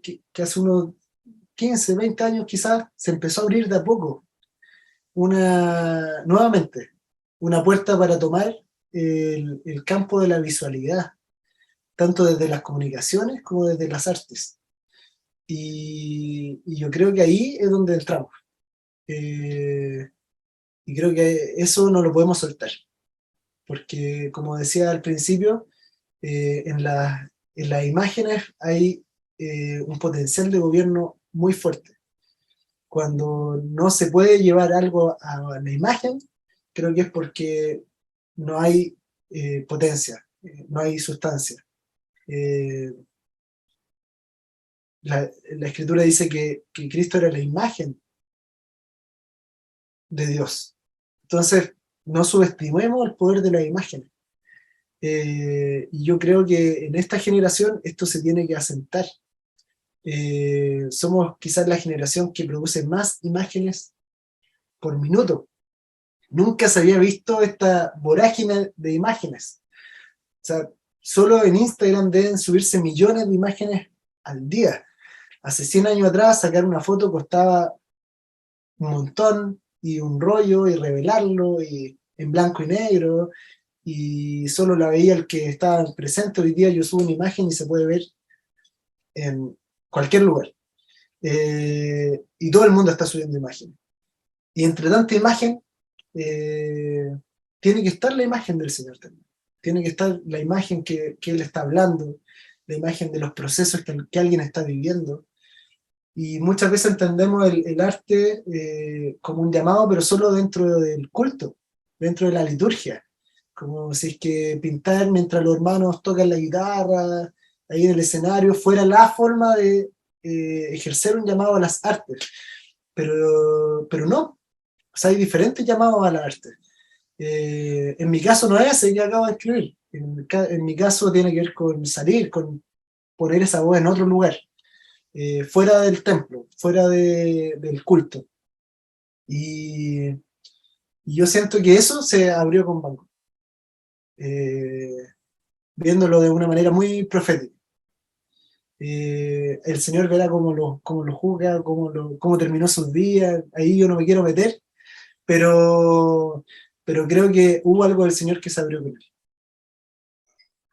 que hace unos 15, 20 años quizás se empezó a abrir de a poco nuevamente una puerta para tomar el campo de la visualidad, tanto desde las comunicaciones como desde las artes. Y yo creo que ahí es donde entramos. Y creo que eso no lo podemos soltar. Porque, como decía al principio, en las imágenes hay un potencial de gobierno muy fuerte. Cuando no se puede llevar algo a la imagen, creo que es porque no hay potencia, no hay sustancia. La escritura dice que Cristo era la imagen de Dios. Entonces, no subestimemos el poder de las imágenes. Y yo creo que en esta generación esto se tiene que asentar. somos quizás la generación que produce más imágenes por minuto. Nunca se había visto esta vorágine de imágenes. O sea, solo en Instagram deben subirse millones de imágenes al día. Hace 100 años atrás sacar una foto costaba un montón, y un rollo, y revelarlo, y en blanco y negro, y solo la veía el que estaba presente. Hoy día yo subo una imagen y se puede ver en cualquier lugar. Y todo el mundo está subiendo imágenes. Y entre tanta imagen, tiene que estar la imagen del Señor también. Tiene que estar la imagen que Él está hablando, la imagen de los procesos que alguien está viviendo. Y muchas veces entendemos el arte como un llamado, pero solo dentro del culto, dentro de la liturgia. Como si es que pintar mientras los hermanos tocan la guitarra, ahí en el escenario, fuera la forma de ejercer un llamado a las artes. Pero no, o sea, hay diferentes llamados a la arte. En mi caso no es ese que acabo de escribir. En mi caso tiene que ver con salir, con poner esa voz en otro lugar, fuera del templo, fuera del culto. Y yo siento que eso se abrió con Van Gogh, viéndolo de una manera muy profética. El Señor verá cómo lo juzga, cómo terminó sus días. Ahí yo no me quiero meter, pero creo que hubo algo del Señor que se abrió con él.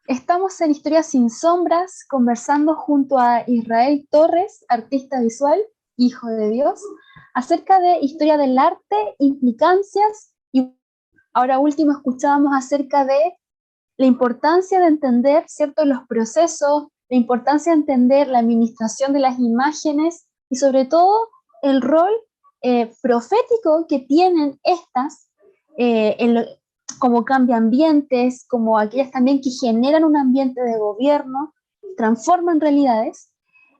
Estamos en Historias sin Sombras, conversando junto a Israel Torres, artista visual, hijo de Dios, acerca de historia del arte, implicancias, y ahora último escuchábamos acerca de la importancia de entender, ¿cierto?, los procesos, la importancia de entender la administración de las imágenes y sobre todo el rol profético que tienen estas como cambiambientes, como aquellas también que generan un ambiente de gobierno, transforman realidades.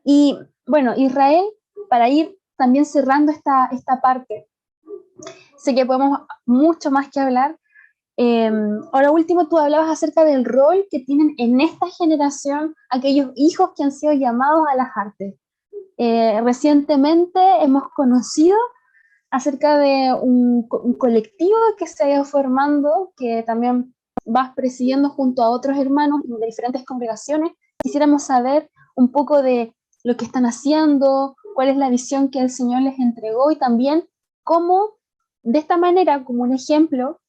Y bueno, Israel, para ir también cerrando esta parte, sé que podemos mucho más que hablar. Ahora último, tú hablabas acerca del rol que tienen en esta generación aquellos hijos que han sido llamados a las artes. Recientemente hemos conocido acerca de un colectivo que se ha ido formando, que también vas presidiendo junto a otros hermanos de diferentes congregaciones. Quisiéramos saber un poco de lo que están haciendo, cuál es la visión que el Señor les entregó y también cómo, de esta manera, como un ejemplo,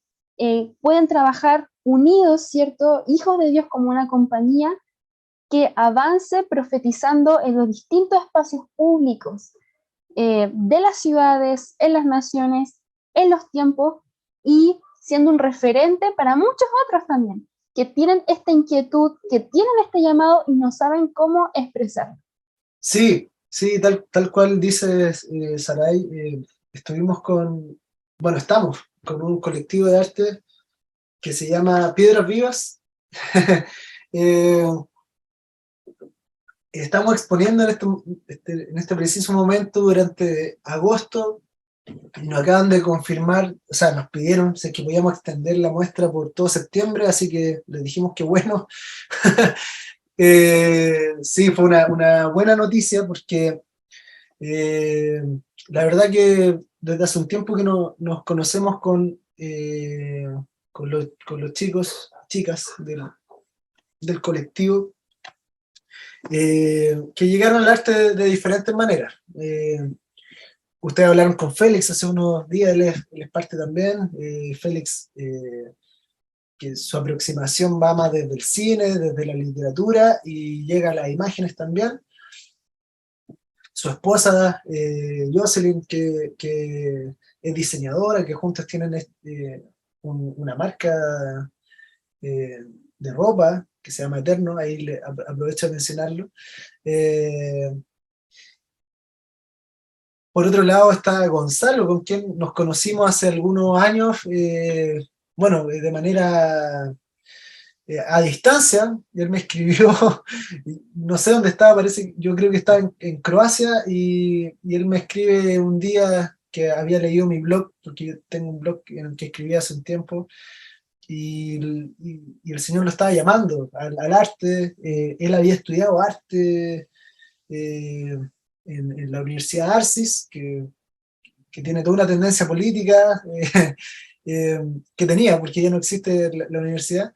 pueden trabajar unidos, ¿cierto? Hijos de Dios como una compañía que avance profetizando en los distintos espacios públicos de las ciudades, en las naciones, en los tiempos, y siendo un referente para muchos otros también, que tienen esta inquietud, que tienen este llamado y no saben cómo expresarlo. Sí, tal cual dices, Saray. Estamos con un colectivo de arte que se llama Piedras Vivas. Estamos exponiendo en este preciso momento durante agosto, y nos acaban de confirmar, o sea, nos pidieron si es que podíamos extender la muestra por todo septiembre, así que les dijimos que bueno. Sí, fue una buena noticia, porque la verdad que desde hace un tiempo que nos conocemos con los chicos, chicas del colectivo, que llegaron al arte de diferentes maneras. Ustedes hablaron con Félix hace unos días, él es parte también. Félix, que su aproximación va más desde el cine, desde la literatura, y llega a las imágenes también. Su esposa, Jocelyn, que es diseñadora, que juntas tienen una marca de ropa que se llama Eterno, ahí aprovecho de mencionarlo. Por otro lado está Gonzalo, con quien nos conocimos hace algunos años, de manera a distancia. Él me escribió, no sé dónde estaba, yo creo que estaba en Croacia, y él me escribe un día que había leído mi blog, porque yo tengo un blog en el que escribí hace un tiempo, y el Señor lo estaba llamando al arte. Él había estudiado arte en la Universidad Arcis, que tiene toda una tendencia política, que tenía, porque ya no existe la universidad.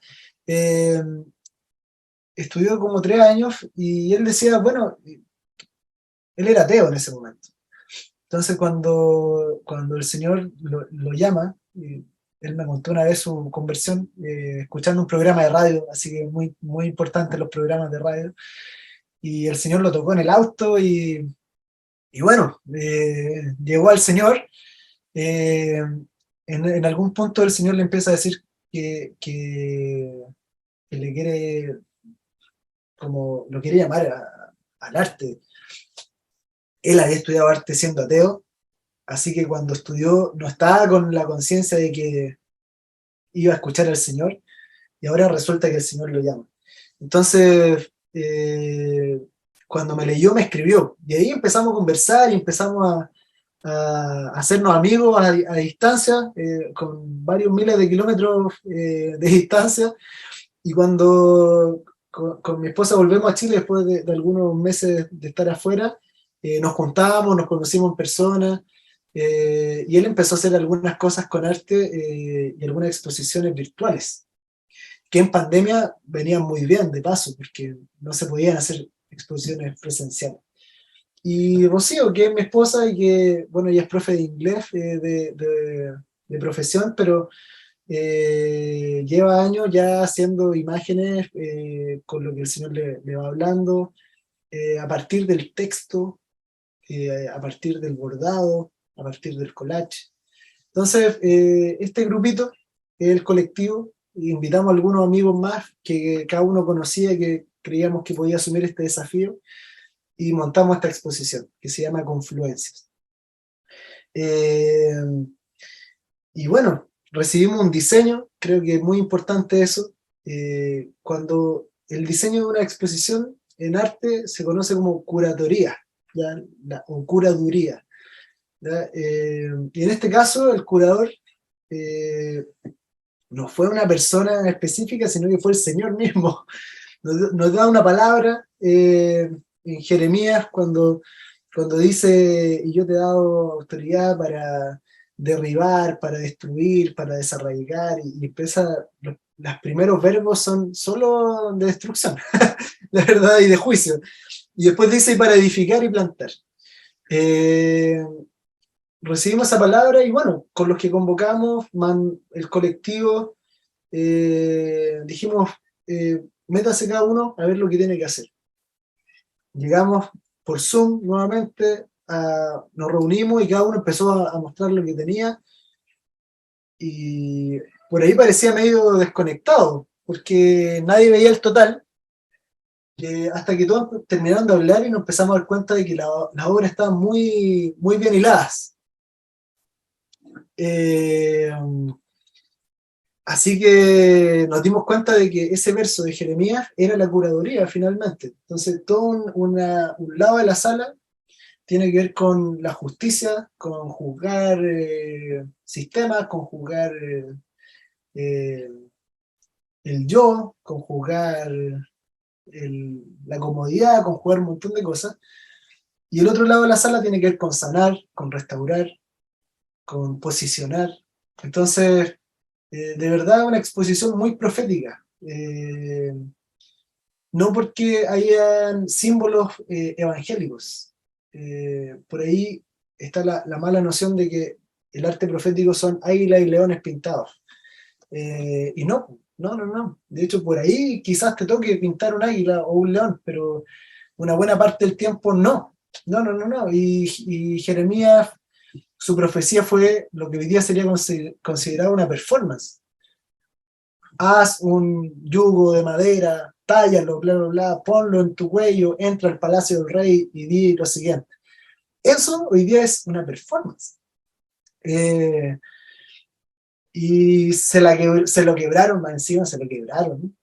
Estudió como 3 años y él decía, bueno, él era ateo en ese momento. Entonces cuando el Señor lo llama, él me contó una vez su conversión, escuchando un programa de radio, así que muy, muy importante los programas de radio, y el Señor lo tocó en el auto y bueno, llegó al Señor. En algún punto el Señor le empieza a decir que le quiere, como lo quiere llamar al arte. Él había estudiado arte siendo ateo, así que cuando estudió no estaba con la conciencia de que iba a escuchar al Señor, y ahora resulta que el Señor lo llama. Entonces, cuando me leyó, me escribió, y ahí empezamos a conversar y empezamos a hacernos amigos a distancia, con varios miles de kilómetros de distancia, y cuando con mi esposa volvemos a Chile después de algunos meses de estar afuera, nos juntamos, nos conocimos en persona, y él empezó a hacer algunas cosas con arte, y algunas exposiciones virtuales, que en pandemia venían muy bien, de paso, porque no se podían hacer exposiciones presenciales. Y Rocío, que es mi esposa y que, bueno, ella es profe de inglés, de profesión, pero lleva años ya haciendo imágenes, con lo que el Señor le va hablando, a partir del texto, a partir del bordado, a partir del collage. Entonces, este grupito, el colectivo, invitamos a algunos amigos más que cada uno conocía, que creíamos que podía asumir este desafío, y montamos esta exposición que se llama Confluencias. Y bueno, recibimos un diseño, creo que es muy importante eso. Cuando el diseño de una exposición en arte se conoce como curatoría, ¿ya? O curaduría, ¿ya? Y en este caso el curador no fue una persona específica, sino que fue el Señor mismo. Nos da una palabra en Jeremías cuando dice, y yo te he dado autoridad para derribar, para destruir, para desarraigar, y empieza, los primeros verbos son solo de destrucción, la verdad, y de juicio. Y después dice, y para edificar y plantar. Recibimos esa palabra y bueno, con los que convocamos, el colectivo, dijimos, métase cada uno a ver lo que tiene que hacer. Llegamos por Zoom nuevamente, nos reunimos y cada uno empezó a mostrar lo que tenía, y por ahí parecía medio desconectado, porque nadie veía el total, hasta que todos terminaron de hablar y nos empezamos a dar cuenta de que las obras estaban muy, muy bien hiladas. Así que nos dimos cuenta de que ese verso de Jeremías era la curaduría finalmente. Entonces todo un lado de la sala tiene que ver con la justicia, con juzgar sistemas, con juzgar el yo, con juzgar la comodidad, con juzgar un montón de cosas. Y el otro lado de la sala tiene que ver con sanar, con restaurar, con posicionar. Entonces, de verdad, una exposición muy profética. No porque hayan símbolos evangélicos. Por ahí está la mala noción de que el arte profético son águilas y leones pintados. Y no. De hecho, por ahí quizás te toque pintar un águila o un león, pero una buena parte del tiempo no. No. Y Jeremías, su profecía fue lo que hoy día sería considerado una performance. Haz un yugo de madera, tállalo, bla, bla, bla, ponlo en tu cuello, entra al palacio del rey y di lo siguiente. Eso hoy día es una performance. Y se lo quebraron, más encima se lo quebraron.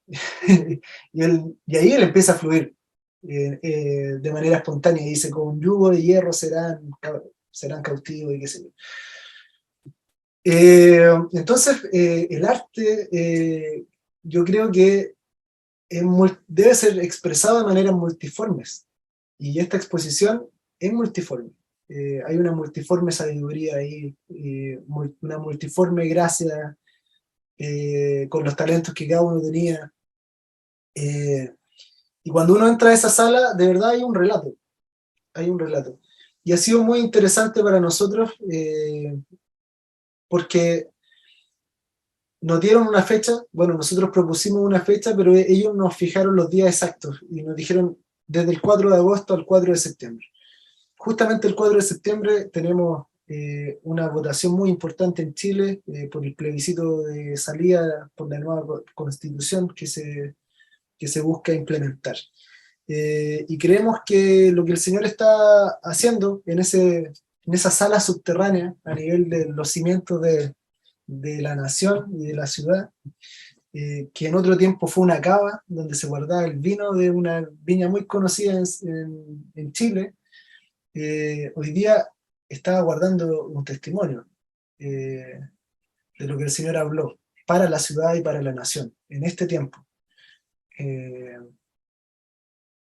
y ahí él empieza a fluir de manera espontánea y dice, con un yugo de hierro serán cautivos y qué sé yo. Entonces, el arte, yo creo que debe ser expresado de maneras multiformes. Y esta exposición es multiforme. Hay una multiforme sabiduría ahí, una multiforme gracia, con los talentos que cada uno tenía. Y cuando uno entra a esa sala, de verdad hay un relato. Hay un relato. Y ha sido muy interesante para nosotros, porque nos dieron una fecha. Bueno, nosotros propusimos una fecha, pero ellos nos fijaron los días exactos y nos dijeron desde el 4 de agosto al 4 de septiembre. Justamente el 4 de septiembre tenemos una votación muy importante en Chile, por el plebiscito de salida por la nueva constitución que se busca implementar. Y creemos que lo que el Señor está haciendo en esa sala subterránea, a nivel de los cimientos de la nación y de la ciudad, que en otro tiempo fue una cava donde se guardaba el vino de una viña muy conocida en Chile, hoy día está guardando un testimonio de lo que el Señor habló para la ciudad y para la nación en este tiempo.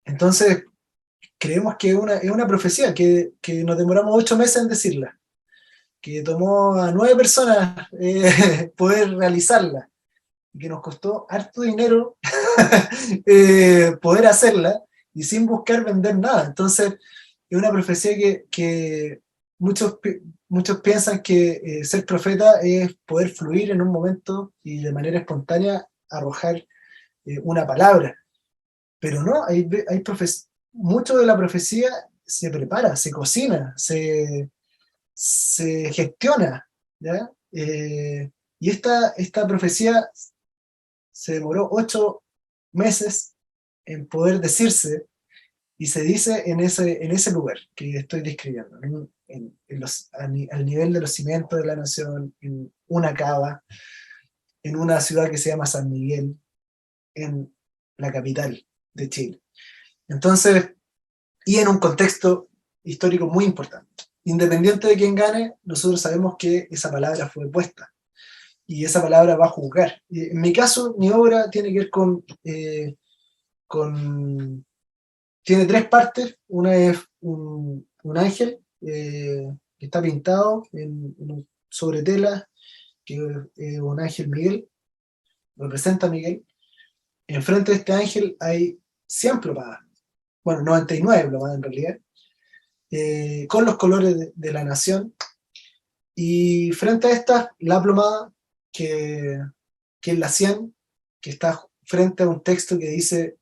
Entonces, creemos que es una profecía que nos demoramos 8 meses en decirla, que tomó a 9 personas poder realizarla, y que nos costó harto dinero poder hacerla, y sin buscar vender nada. Entonces, es una profecía que muchos piensan que ser profeta es poder fluir en un momento y de manera espontánea arrojar una palabra. Pero no, mucho de la profecía se prepara, se cocina, se gestiona, ¿ya? Y esta profecía se demoró 8 meses en poder decirse, y se dice en ese lugar que estoy describiendo, al nivel de los cimientos de la nación, en una cava, en una ciudad que se llama San Miguel, en la capital de Chile. Entonces, y en un contexto histórico muy importante. Independiente de quién gane, nosotros sabemos que esa palabra fue puesta, y esa palabra va a juzgar. En mi caso, mi obra tiene que ver tiene 3 partes. Una es un ángel que está pintado sobre tela, que es un ángel Miguel, representa a Miguel. Enfrente de este ángel hay 100 plomadas, bueno, 99 plomadas en realidad, con los colores de la nación. Y frente a esta, la plomada, que es la 100, que está frente a un texto que dice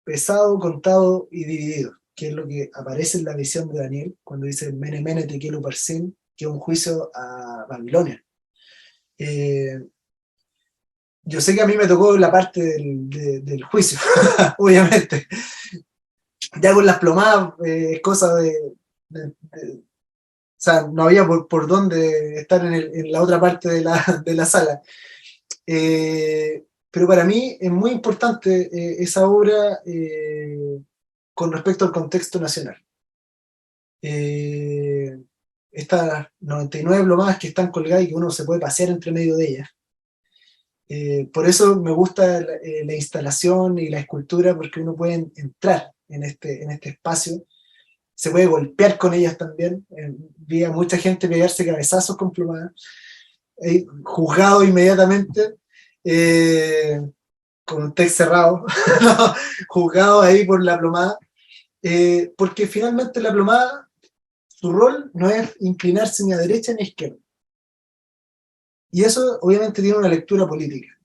pesado, contado y dividido, que es lo que aparece en la visión de Daniel, cuando dice Mene, Mene, Tekel, Uparsin, que es un juicio a Babilonia. Yo sé que a mí me tocó la parte del juicio, obviamente. Ya con las plomadas, es cosa o sea, no había por dónde estar en la otra parte de la sala. Pero para mí es muy importante esa obra con respecto al contexto nacional. Estas 99 plomadas que están colgadas y que uno se puede pasear entre medio de ellas. Por eso me gusta la instalación y la escultura, porque uno puede entrar en este espacio, se puede golpear con ellas también. Vi a mucha gente pegarse cabezazos con plomadas, juzgado inmediatamente, con un texto cerrado, juzgado ahí por la plomada, porque finalmente la plomada, su rol no es inclinarse ni a derecha ni a izquierda. Y eso obviamente tiene una lectura política,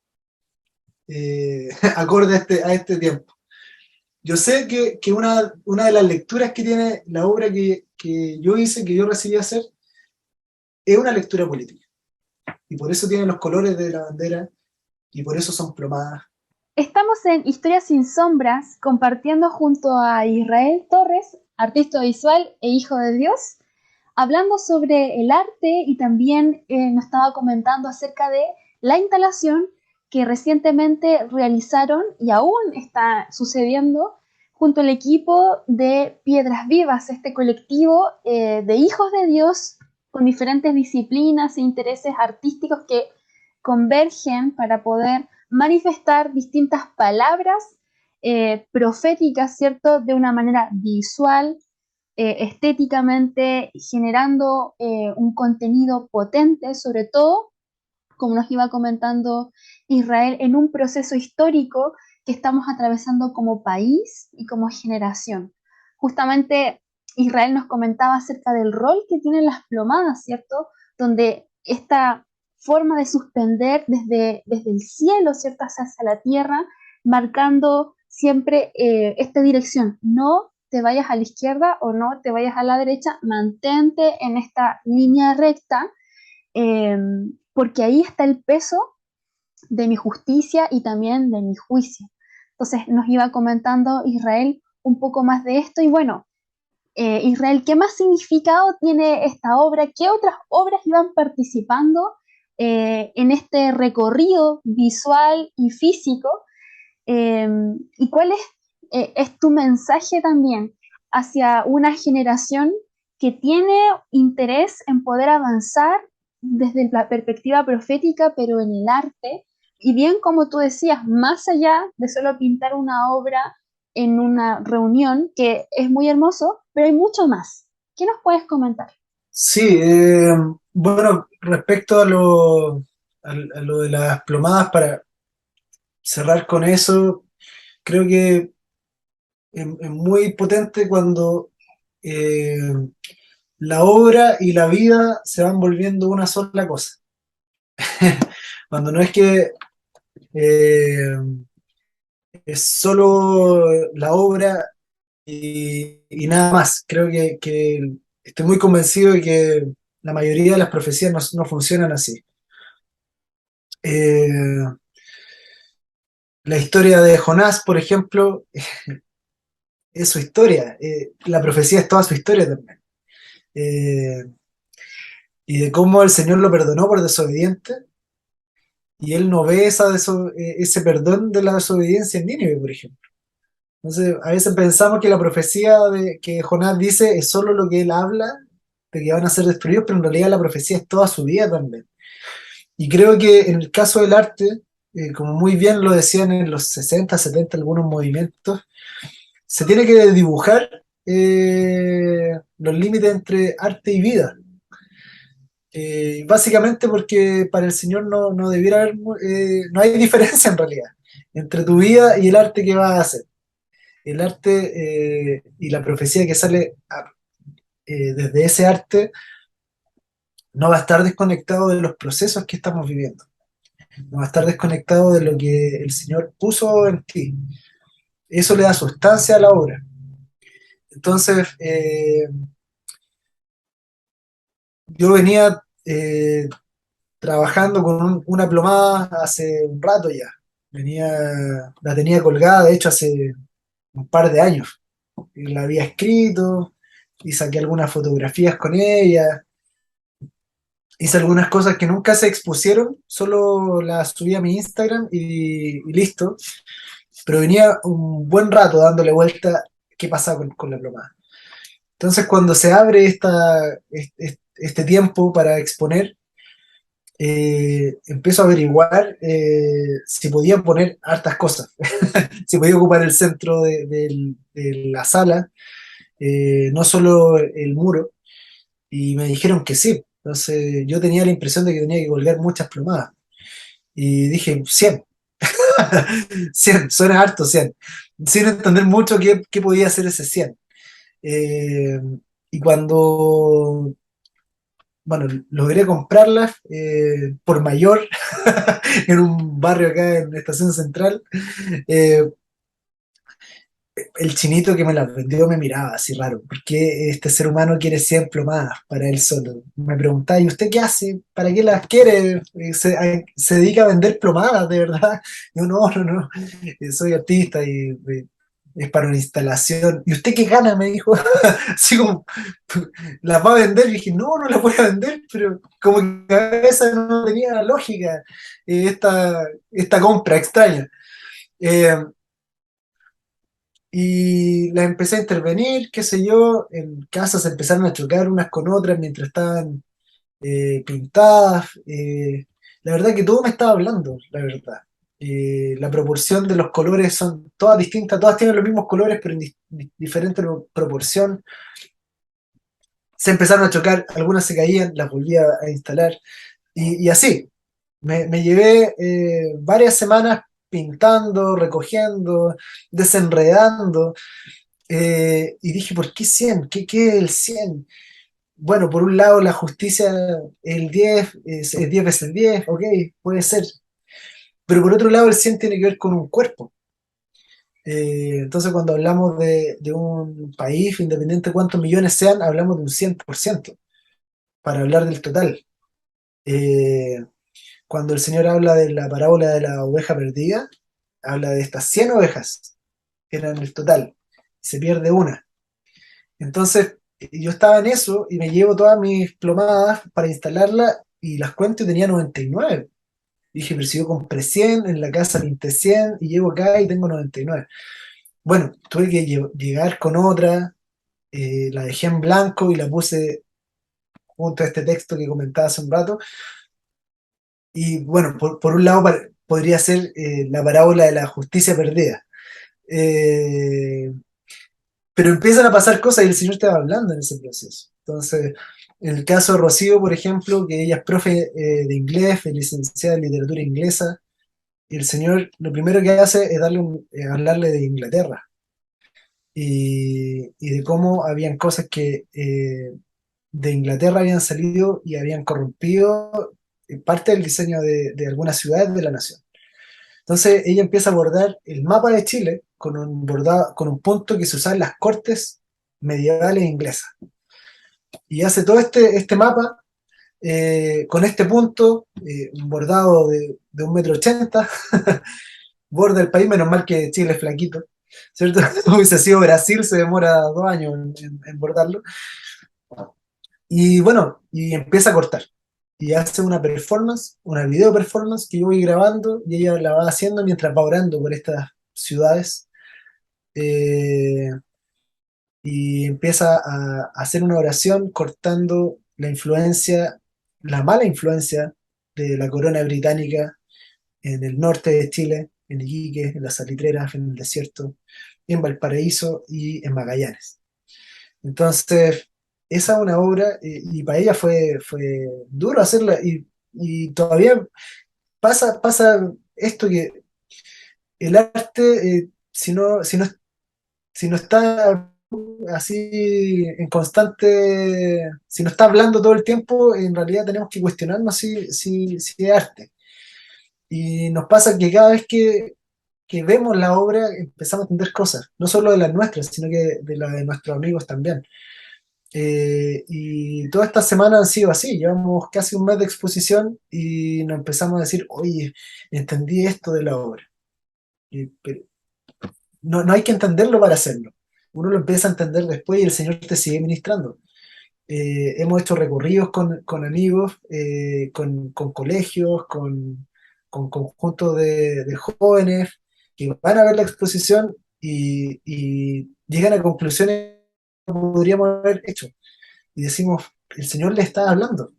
acorde a este tiempo. Yo sé que una de las lecturas que tiene la obra que yo hice, que yo recibí a hacer, es una lectura política. Y por eso tiene los colores de la bandera, y por eso son plomadas. Estamos en Historias sin Sombras, compartiendo junto a Israel Torres, artista visual e hijo de Dios, hablando sobre el arte, y también nos estaba comentando acerca de la instalación que recientemente realizaron y aún está sucediendo junto al equipo de Piedras Vivas, este colectivo de hijos de Dios con diferentes disciplinas e intereses artísticos que convergen para poder manifestar distintas palabras proféticas, ¿cierto? De una manera visual, estéticamente, generando un contenido potente, sobre todo, como nos iba comentando Israel, en un proceso histórico que estamos atravesando como país y como generación. Justamente Israel nos comentaba acerca del rol que tienen las plomadas, ¿cierto? Donde esta forma de suspender desde el cielo, ¿cierto? Hacia la tierra, marcando siempre esta dirección. No te vayas a la izquierda o no te vayas a la derecha, mantente en esta línea recta, eh, porque ahí está el peso de mi justicia y también de mi juicio. Entonces nos iba comentando Israel un poco más de esto y bueno, Israel, ¿qué más significado tiene esta obra? ¿Qué otras obras iban participando en este recorrido visual y físico? ¿Y cuál es tu mensaje también hacia una generación que tiene interés en poder avanzar desde la perspectiva profética, pero en el arte? Y bien, como tú decías, más allá de solo pintar una obra en una reunión, que es muy hermoso, pero hay mucho más. ¿Qué nos puedes comentar? Sí, bueno, respecto a lo de las plomadas, para cerrar con eso, creo que es muy potente cuando eh, la obra y la vida se van volviendo una sola cosa. Cuando no es que eh, es solo la obra y nada más. Creo que estoy muy convencido de que la mayoría de las profecías no funcionan así. Eh, la historia de Jonás, por ejemplo, es su historia. La profecía es toda su historia también. Eh, y de cómo el Señor lo perdonó por desobediente, y él no ve ese perdón de la desobediencia en Nínive, por ejemplo. Entonces, a veces pensamos que la profecía que Jonás dice es solo lo que él habla, de que van a ser destruidos, pero en realidad la profecía es toda su vida también. Y creo que en el caso del arte, como muy bien lo decían en los 60, 70 algunos movimientos, se tiene que dibujar los límites entre arte y vida. Básicamente porque para el Señor no debiera haber, no hay diferencia en realidad entre tu vida y el arte que vas a hacer. El arte y la profecía que sale desde ese arte no va a estar desconectado de los procesos que estamos viviendo, no va a estar desconectado de lo que el Señor puso en ti. Eso le da sustancia a la obra. Entonces, yo venía trabajando con una plomada hace un rato ya. La tenía colgada, de hecho, hace un par de años. Y la había escrito y saqué algunas fotografías con ella. Hice algunas cosas que nunca se expusieron, solo las subí a mi Instagram y listo. Pero venía un buen rato dándole vuelta qué pasaba con la plomada. Entonces, cuando se abre este tiempo para exponer, empiezo a averiguar si podía poner hartas cosas, si podía ocupar el centro de la sala, no solo el muro, y me dijeron que sí. Entonces yo tenía la impresión de que tenía que colgar muchas plomadas, y dije 100, 100, suena harto 100, sin entender mucho qué podía hacer ese 100. Eh, y cuando bueno, logré comprarlas por mayor en un barrio acá en Estación Central. Eh, el chinito que me las vendió me miraba así raro, ¿por qué este ser humano quiere 100 plomadas para él solo? Me preguntaba, ¿y usted qué hace? ¿Para qué las quiere? Se dedica a vender plomadas, de verdad? Yo no, soy artista y es para una instalación. ¿Y usted qué gana? Me dijo, así como, ¿las va a vender? Y dije, no las voy a vender, pero como que mi cabeza no tenía lógica esta compra extraña. Eh, y las empecé a intervenir, qué sé yo, en casas empezaron a chocar unas con otras mientras estaban pintadas. La verdad que todo me estaba hablando, la verdad. La proporción de los colores son todas distintas, todas tienen los mismos colores, pero en diferente proporción. Se empezaron a chocar, algunas se caían, las volví a instalar, y así. Me llevé varias semanas pintando, recogiendo, desenredando, y dije, ¿por qué 100? ¿Qué es el 100? Bueno, por un lado la justicia, el 10 es 10 veces 10, ok, puede ser. Pero por otro lado el 100 tiene que ver con un cuerpo. Entonces cuando hablamos de un país, independiente de cuántos millones sean, hablamos de un 100%, para hablar del total. Eh, Cuando el Señor habla de la parábola de la oveja perdida, habla de estas 100 ovejas, que eran el total, y se pierde una. Entonces, yo estaba en eso y me llevo todas mis plomadas para instalarla y las cuento y tenía 99. Dije, pero si yo compré 100, en la casa pinté 100 y llego acá y tengo 99. Bueno, tuve que llegar con otra, la dejé en blanco y la puse junto a este texto que comentaba hace un rato. Y bueno, por un lado podría ser la parábola de la justicia perdida. Eh, pero empiezan a pasar cosas y el Señor te va hablando en ese proceso. Entonces, en el caso de Rocío, por ejemplo, que ella es profe de inglés, es licenciada en literatura inglesa, y el Señor lo primero que hace es hablarle de Inglaterra y de cómo habían cosas que de Inglaterra habían salido y habían corrompido parte del diseño de algunas ciudades de la nación. Entonces ella empieza a bordar el mapa de Chile con un punto que se usaba en las cortes medievales inglesas. Y hace todo este mapa con este punto, un bordado de 1,80 m, borda el país, menos mal que Chile es flaquito, ¿cierto? Hubiese sido Brasil, se demora 2 años en bordarlo. Y bueno, y empieza a cortar. Y hace una performance, una video performance que yo voy grabando y ella la va haciendo mientras va orando por estas ciudades. Eh, y empieza a hacer una oración cortando la influencia, la mala influencia de la corona británica en el norte de Chile, en Iquique, en las Salitreras, en el desierto, en Valparaíso y en Magallanes. Entonces, esa es una obra, y para ella fue duro hacerla, y todavía pasa esto que el arte, si no está así en constante, si no está hablando todo el tiempo, en realidad tenemos que cuestionarnos si es arte. Y nos pasa que cada vez que vemos la obra empezamos a entender cosas, no solo de las nuestras, sino que de las de nuestros amigos también. Y toda esta semana han sido así, llevamos casi un mes de exposición y nos empezamos a decir, oye, entendí esto de la obra. Pero no hay que entenderlo para hacerlo. Uno lo empieza a entender después y el Señor te sigue ministrando. Hemos hecho recorridos con amigos, con colegios, con conjuntos de jóvenes que van a ver la exposición y llegan a conclusiones que podríamos haber hecho. Y decimos, el Señor le está hablando.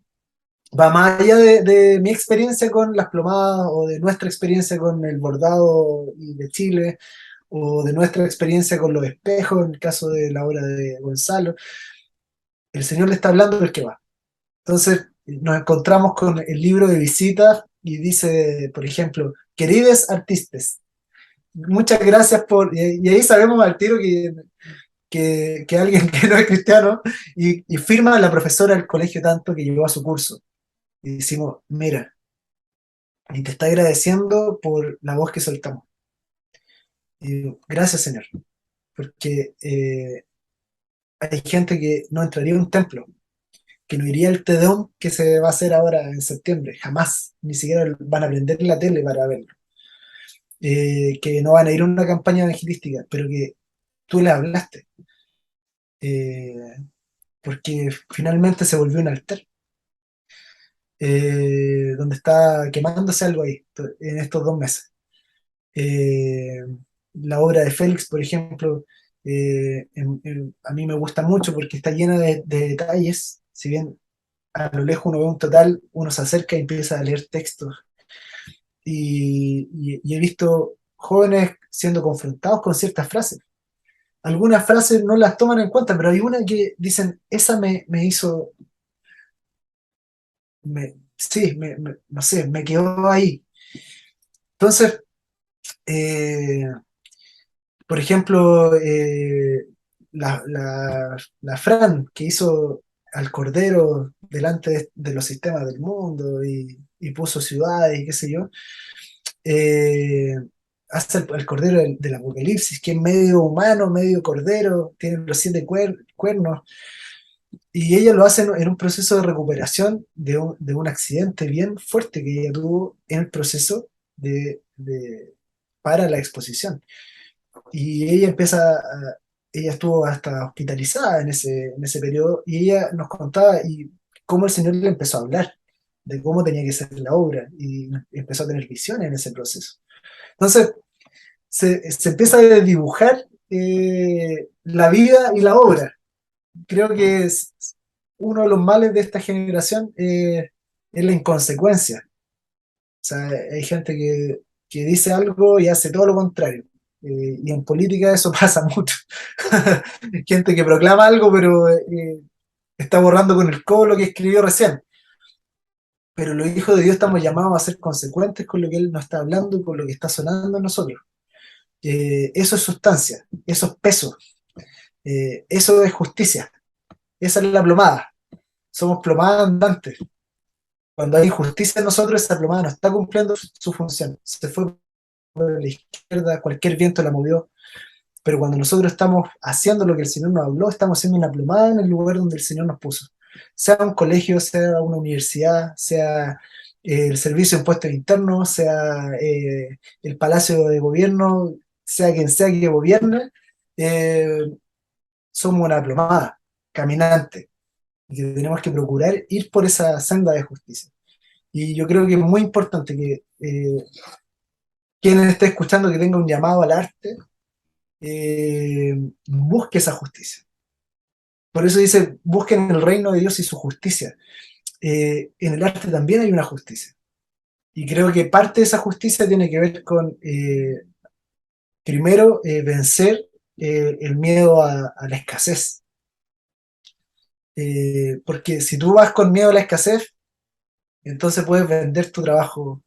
Va más allá de mi experiencia con las plomadas o de nuestra experiencia con el bordado de Chile o de nuestra experiencia con los espejos en el caso de la obra de Gonzalo. El Señor le está hablando del que va. Entonces nos encontramos con el libro de visitas y dice, por ejemplo, queridos artistas, muchas gracias y ahí sabemos al tiro que alguien que no es cristiano y firma a la profesora del colegio tanto que llevó a su curso. Y decimos, mira, y te está agradeciendo por la voz que soltamos. Y digo, gracias, Señor, porque hay gente que no entraría a un templo, que no iría al Te Deum que se va a hacer ahora en septiembre, jamás, ni siquiera van a prender la tele para verlo, que no van a ir a una campaña evangelística, pero que tú le hablaste, eh, porque finalmente se volvió un altar, donde está quemándose algo ahí, en estos 2 meses. Eh, la obra de Félix, por ejemplo, a mí me gusta mucho porque está llena de detalles, si bien a lo lejos uno ve un total, uno se acerca y empieza a leer textos y he visto jóvenes siendo confrontados con ciertas frases. Algunas frases no las toman en cuenta, pero hay una que dicen, esa me hizo, sí, no sé, me quedó ahí. Entonces, eh, por ejemplo, la Fran que hizo al Cordero delante de los sistemas del mundo y puso ciudades y qué sé yo, eh, hace el Cordero del Apocalipsis, que es medio humano, medio cordero, tiene los 7 cuernos, y ella lo hace en un proceso de recuperación de un accidente bien fuerte que ella tuvo en el proceso para la exposición. Y ella estuvo hasta hospitalizada en ese periodo, y ella nos contaba y cómo el Señor le empezó a hablar de cómo tenía que ser la obra, y empezó a tener visiones en ese proceso. Entonces, se empieza a dibujar la vida y la obra. Creo que es uno de los males de esta generación, es la inconsecuencia. O sea, hay gente que dice algo y hace todo lo contrario. Y en política eso pasa mucho. Gente que proclama algo, pero está borrando con el codo lo que escribió recién. Pero los hijos de Dios estamos llamados a ser consecuentes con lo que Él nos está hablando y con lo que está sonando en nosotros. Eso es sustancia, eso es peso, eso es justicia. Esa es la plomada. Somos plomadas andantes. Cuando hay injusticia en nosotros, esa plomada no está cumpliendo su función. Se fue por la izquierda, cualquier viento la movió. Pero cuando nosotros estamos haciendo lo que el Señor nos habló, estamos haciendo una plomada en el lugar donde el Señor nos puso. Sea un colegio, sea una universidad, sea el servicio de impuestos internos, sea el palacio de gobierno, sea quien sea que gobierne, eh, somos una plomada caminante, y que tenemos que procurar ir por esa senda de justicia. Y yo creo que es muy importante que quien esté escuchando que tenga un llamado al arte, busque esa justicia. Por eso dice, busquen el reino de Dios y su justicia. En el arte también hay una justicia. Y creo que parte de esa justicia tiene que ver con, primero, vencer el miedo a la escasez. Porque si tú vas con miedo a la escasez, entonces puedes vender tu trabajo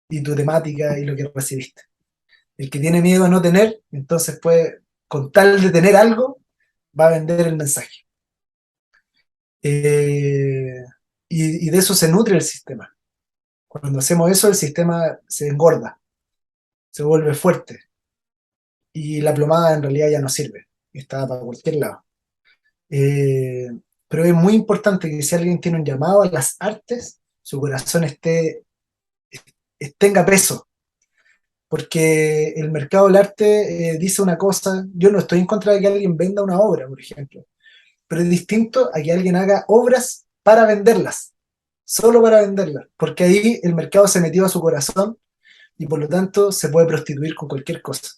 y tu temática y lo que recibiste. El que tiene miedo a no tener, entonces puede, con tal de tener algo, va a vender el mensaje. Eh, y de eso se nutre el sistema. Cuando hacemos eso, el sistema se engorda, se vuelve fuerte, y la plomada en realidad ya no sirve, está para cualquier lado. Eh, pero es muy importante que si alguien tiene un llamado a las artes, su corazón tenga peso, porque el mercado del arte dice una cosa. Yo no estoy en contra de que alguien venda una obra, por ejemplo, pero es distinto a que alguien haga obras para venderlas, solo para venderlas, porque ahí el mercado se metió a su corazón y por lo tanto se puede prostituir con cualquier cosa.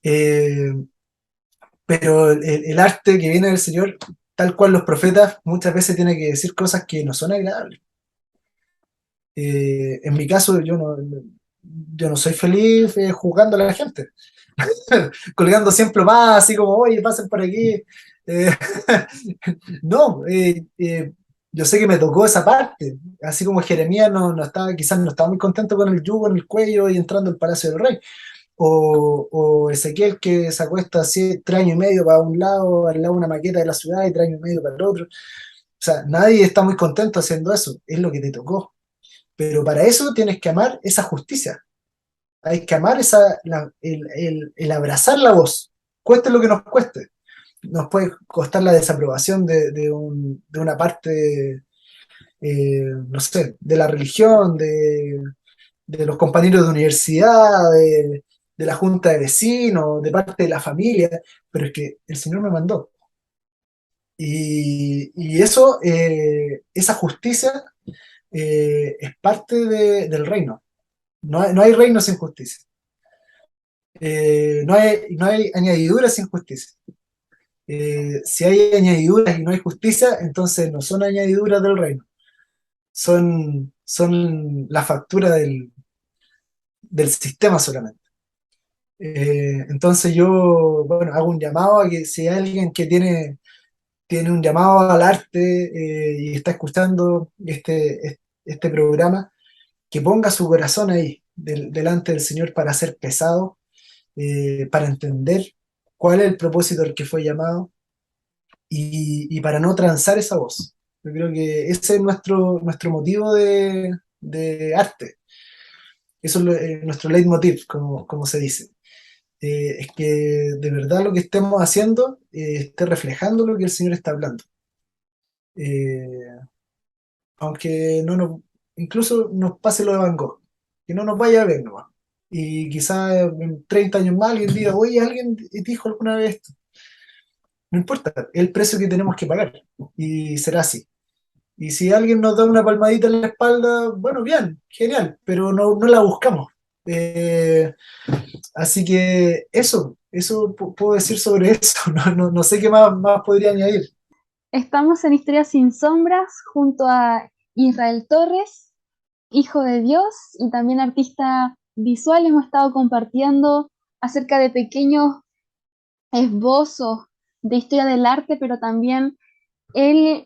Eh, pero el arte que viene del Señor, tal cual los profetas, muchas veces tiene que decir cosas que no son agradables. En mi caso, yo no soy feliz juzgando a la gente, colgando siempre más, así como, oye, pasen por aquí. Eh, no, yo sé que me tocó esa parte, así como Jeremías quizás no estaba muy contento con el yugo en el cuello y entrando al palacio del rey, o Ezequiel que se acuesta así 3 años y medio para un lado, al lado de una maqueta de la ciudad, y 3 años y medio para el otro. O sea, nadie está muy contento haciendo eso, es lo que te tocó. Pero para eso tienes que amar esa justicia, hay que amar el abrazar la voz, cueste lo que nos cueste. Nos puede costar la desaprobación de una parte, no sé, de la religión, de los compañeros de universidad, de la junta de vecinos, de parte de la familia, pero es que el Señor me mandó. Y eso, esa justicia, es parte del reino. No hay reino sin justicia. No hay añadiduras sin justicia. Si hay añadiduras y no hay justicia, entonces no son añadiduras del reino, son la factura del sistema solamente. Entonces yo, bueno, hago un llamado a que si hay alguien que tiene un llamado al arte y está escuchando este programa, que ponga su corazón ahí, delante del Señor para ser pesado, para entender cuál es el propósito al que fue llamado y para no transar esa voz. Yo creo que ese es nuestro motivo de arte. Eso es nuestro leitmotiv, como se dice. Es que de verdad lo que estemos haciendo esté reflejando lo que el Señor está hablando. Eh, Aunque no nos, incluso nos pase lo de Van Gogh, que no nos vaya a ver nomás. Y quizás en 30 años más alguien diga, oye, alguien dijo alguna vez esto. No importa, es el precio que tenemos que pagar. Y será así. Y si alguien nos da una palmadita en la espalda, bueno, bien, genial, pero no la buscamos. Eh, Así que eso puedo decir sobre eso. No sé qué más podría añadir. Estamos en Historias sin Sombras junto a Israel Torres, hijo de Dios y también artista visual. Hemos estado compartiendo acerca de pequeños esbozos de historia del arte, pero también él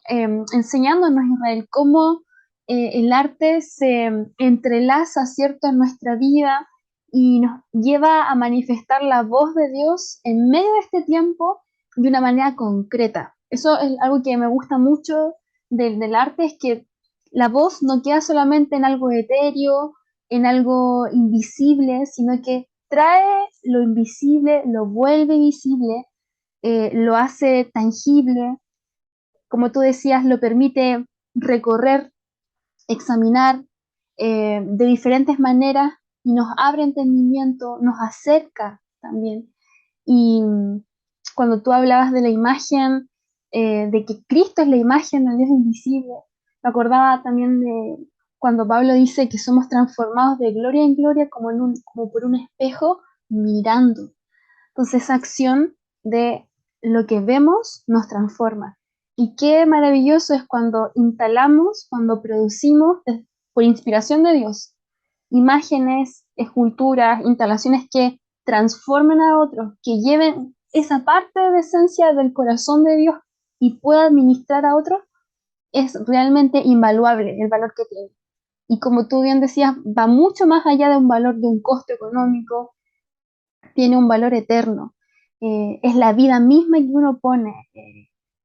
enseñándonos, Israel, cómo el arte se entrelaza, ¿cierto?, en nuestra vida y nos lleva a manifestar la voz de Dios en medio de este tiempo de una manera concreta. Eso es algo que me gusta mucho del arte, es que la voz no queda solamente en algo etéreo, en algo invisible, sino que trae lo invisible, lo vuelve visible, lo hace tangible, como tú decías, lo permite recorrer, examinar de diferentes maneras y nos abre entendimiento, nos acerca también. Y cuando tú hablabas de la imagen, de que Cristo es la imagen del Dios invisible, me acordaba también de cuando Pablo dice que somos transformados de gloria en gloria como por un espejo mirando. Entonces esa acción de lo que vemos nos transforma. Y qué maravilloso es cuando instalamos, cuando producimos, por inspiración de Dios, imágenes, esculturas, instalaciones que transformen a otros, que lleven esa parte de esencia del corazón de Dios y pueda administrar a otros, es realmente invaluable el valor que tiene. Y como tú bien decías, va mucho más allá de un valor de un costo económico, tiene un valor eterno. Es la vida misma que uno pone.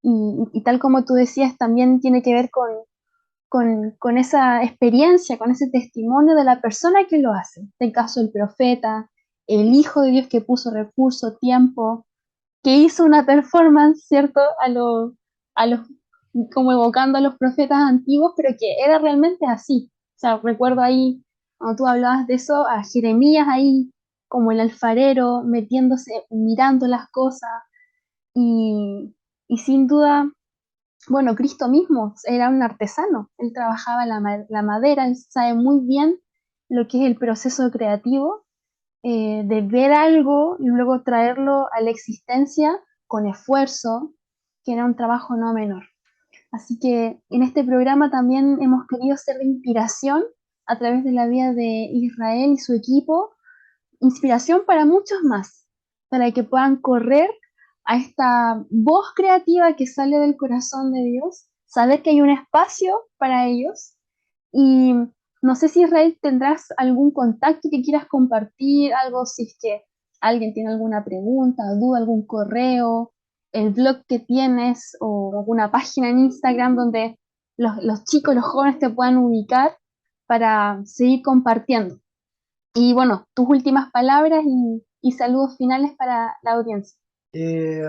Y tal como tú decías, también tiene que ver con esa experiencia, con ese testimonio de la persona que lo hace. En este caso, el profeta, el Hijo de Dios que puso recursos, tiempo, que hizo una performance, ¿cierto? A los, como evocando a los profetas antiguos, pero que era realmente así. O sea, recuerdo ahí, cuando tú hablabas de eso, a Jeremías ahí, como el alfarero, metiéndose, mirando las cosas, y, y sin duda, bueno, Cristo mismo era un artesano, él trabajaba la madera, él sabe muy bien lo que es el proceso creativo de ver algo y luego traerlo a la existencia con esfuerzo, que era un trabajo no menor. Así que en este programa también hemos querido ser de inspiración a través de la vida de Israel y su equipo, inspiración para muchos más, para que puedan correr a esta voz creativa que sale del corazón de Dios, saber que hay un espacio para ellos y no sé si Israel tendrás algún contacto que quieras compartir, algo si es que alguien tiene alguna pregunta, duda, algún correo, el blog que tienes o alguna página en Instagram donde los chicos, los jóvenes te puedan ubicar para seguir compartiendo. Y bueno, tus últimas palabras y saludos finales para la audiencia. Eh,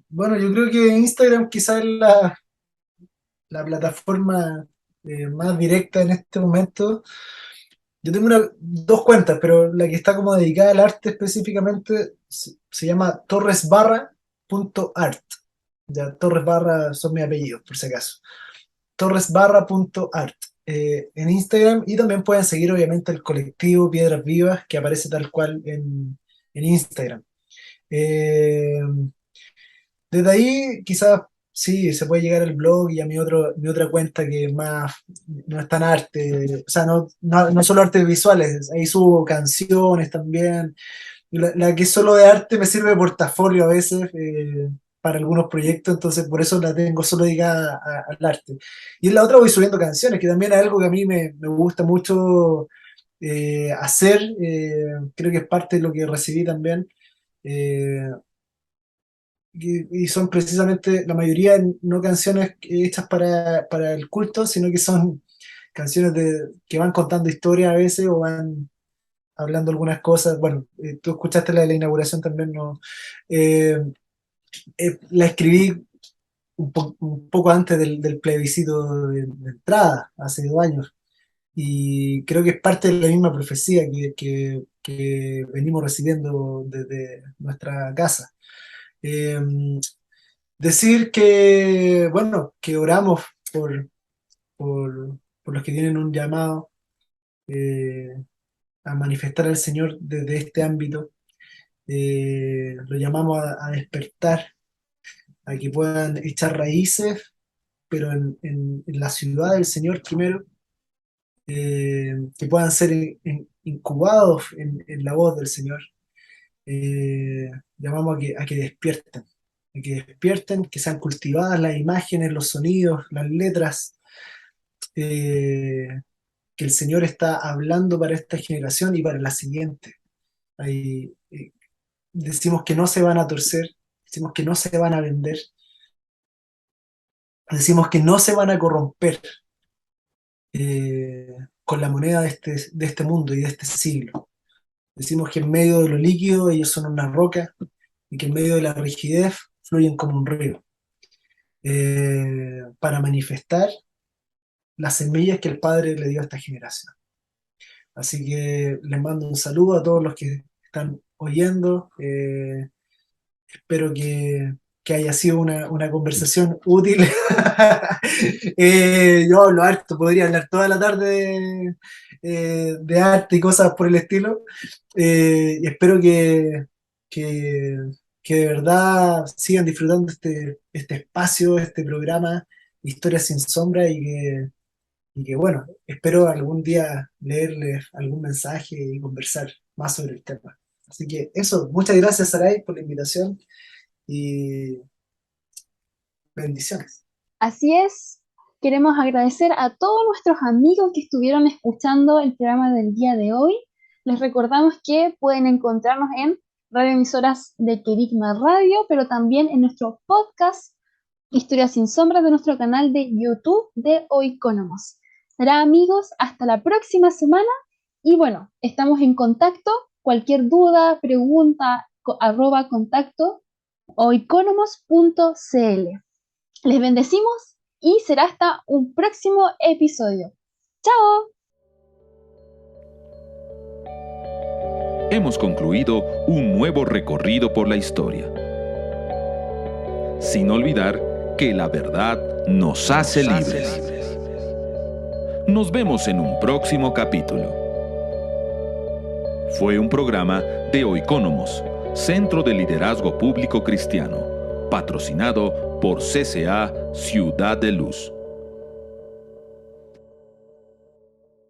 bueno, yo creo que Instagram quizás es la plataforma más directa en este momento. Yo tengo dos cuentas, pero la que está como dedicada al arte específicamente se llama torresbarra.art. Ya, Torres Barra son mis apellidos, por si acaso. Torresbarra.art en Instagram, y también pueden seguir obviamente el colectivo Piedras Vivas, que aparece tal cual en Instagram. Eh, Desde ahí, quizás sí, se puede llegar al blog y a mi otra cuenta que es más, no es tan arte, o sea, no solo artes visuales, ahí subo canciones también. La que es solo de arte me sirve de portafolio a veces para algunos proyectos, entonces por eso la tengo solo dedicada al arte. Y en la otra voy subiendo canciones, que también es algo que a mí me gusta mucho hacer, creo que es parte de lo que recibí también. eh, y son precisamente la mayoría no canciones hechas para el culto, sino que son canciones que van contando historias a veces o van hablando algunas cosas. Bueno, tú escuchaste la de la inauguración también, ¿no? Eh, la escribí un poco antes del plebiscito de entrada, hace 2 años, y creo que es parte de la misma profecía que venimos recibiendo desde nuestra casa. Eh, Decir que, bueno, que oramos por los que tienen un llamado eh, a manifestar al Señor desde este ámbito. Lo llamamos a despertar, a que puedan echar raíces, pero en la ciudad del Señor primero, que puedan ser incubados en la voz del Señor. Llamamos a que despierten, que sean cultivadas las imágenes, los sonidos, las letras, eh, que el Señor está hablando para esta generación y para la siguiente. Ahí, decimos que no se van a torcer, decimos que no se van a vender, decimos que no se van a corromper con la moneda de este mundo y de este siglo. Decimos que en medio de lo líquido ellos son una roca y que en medio de la rigidez fluyen como un río, para manifestar las semillas que el Padre le dio a esta generación. Así que les mando un saludo a todos los que están oyendo. Espero que haya sido una conversación útil. Yo hablo harto, podría hablar toda la tarde de arte y cosas por el estilo. Y espero que, que de verdad sigan disfrutando este espacio, este programa, Historias sin Sombra, y que, bueno, espero algún día leerles algún mensaje y conversar más sobre el tema. Así que eso, muchas gracias, Saray, por la invitación y bendiciones. Así es, queremos agradecer a todos nuestros amigos que estuvieron escuchando el programa del día de hoy. Les recordamos que pueden encontrarnos en radioemisoras de Querigma Radio, pero también en nuestro podcast Historias sin Sombras de nuestro canal de YouTube de Oikonomos. Será, amigos, hasta la próxima semana y bueno, estamos en contacto. Cualquier duda, pregunta, @contacto oikonomos.cl. Les bendecimos y será hasta un próximo episodio. ¡Chao! Hemos concluido un nuevo recorrido por la historia. Sin olvidar que la verdad nos hace libres. Nos vemos en un próximo capítulo. Fue un programa de Oikonomos, Centro de Liderazgo Público Cristiano, patrocinado por CCA Ciudad de Luz.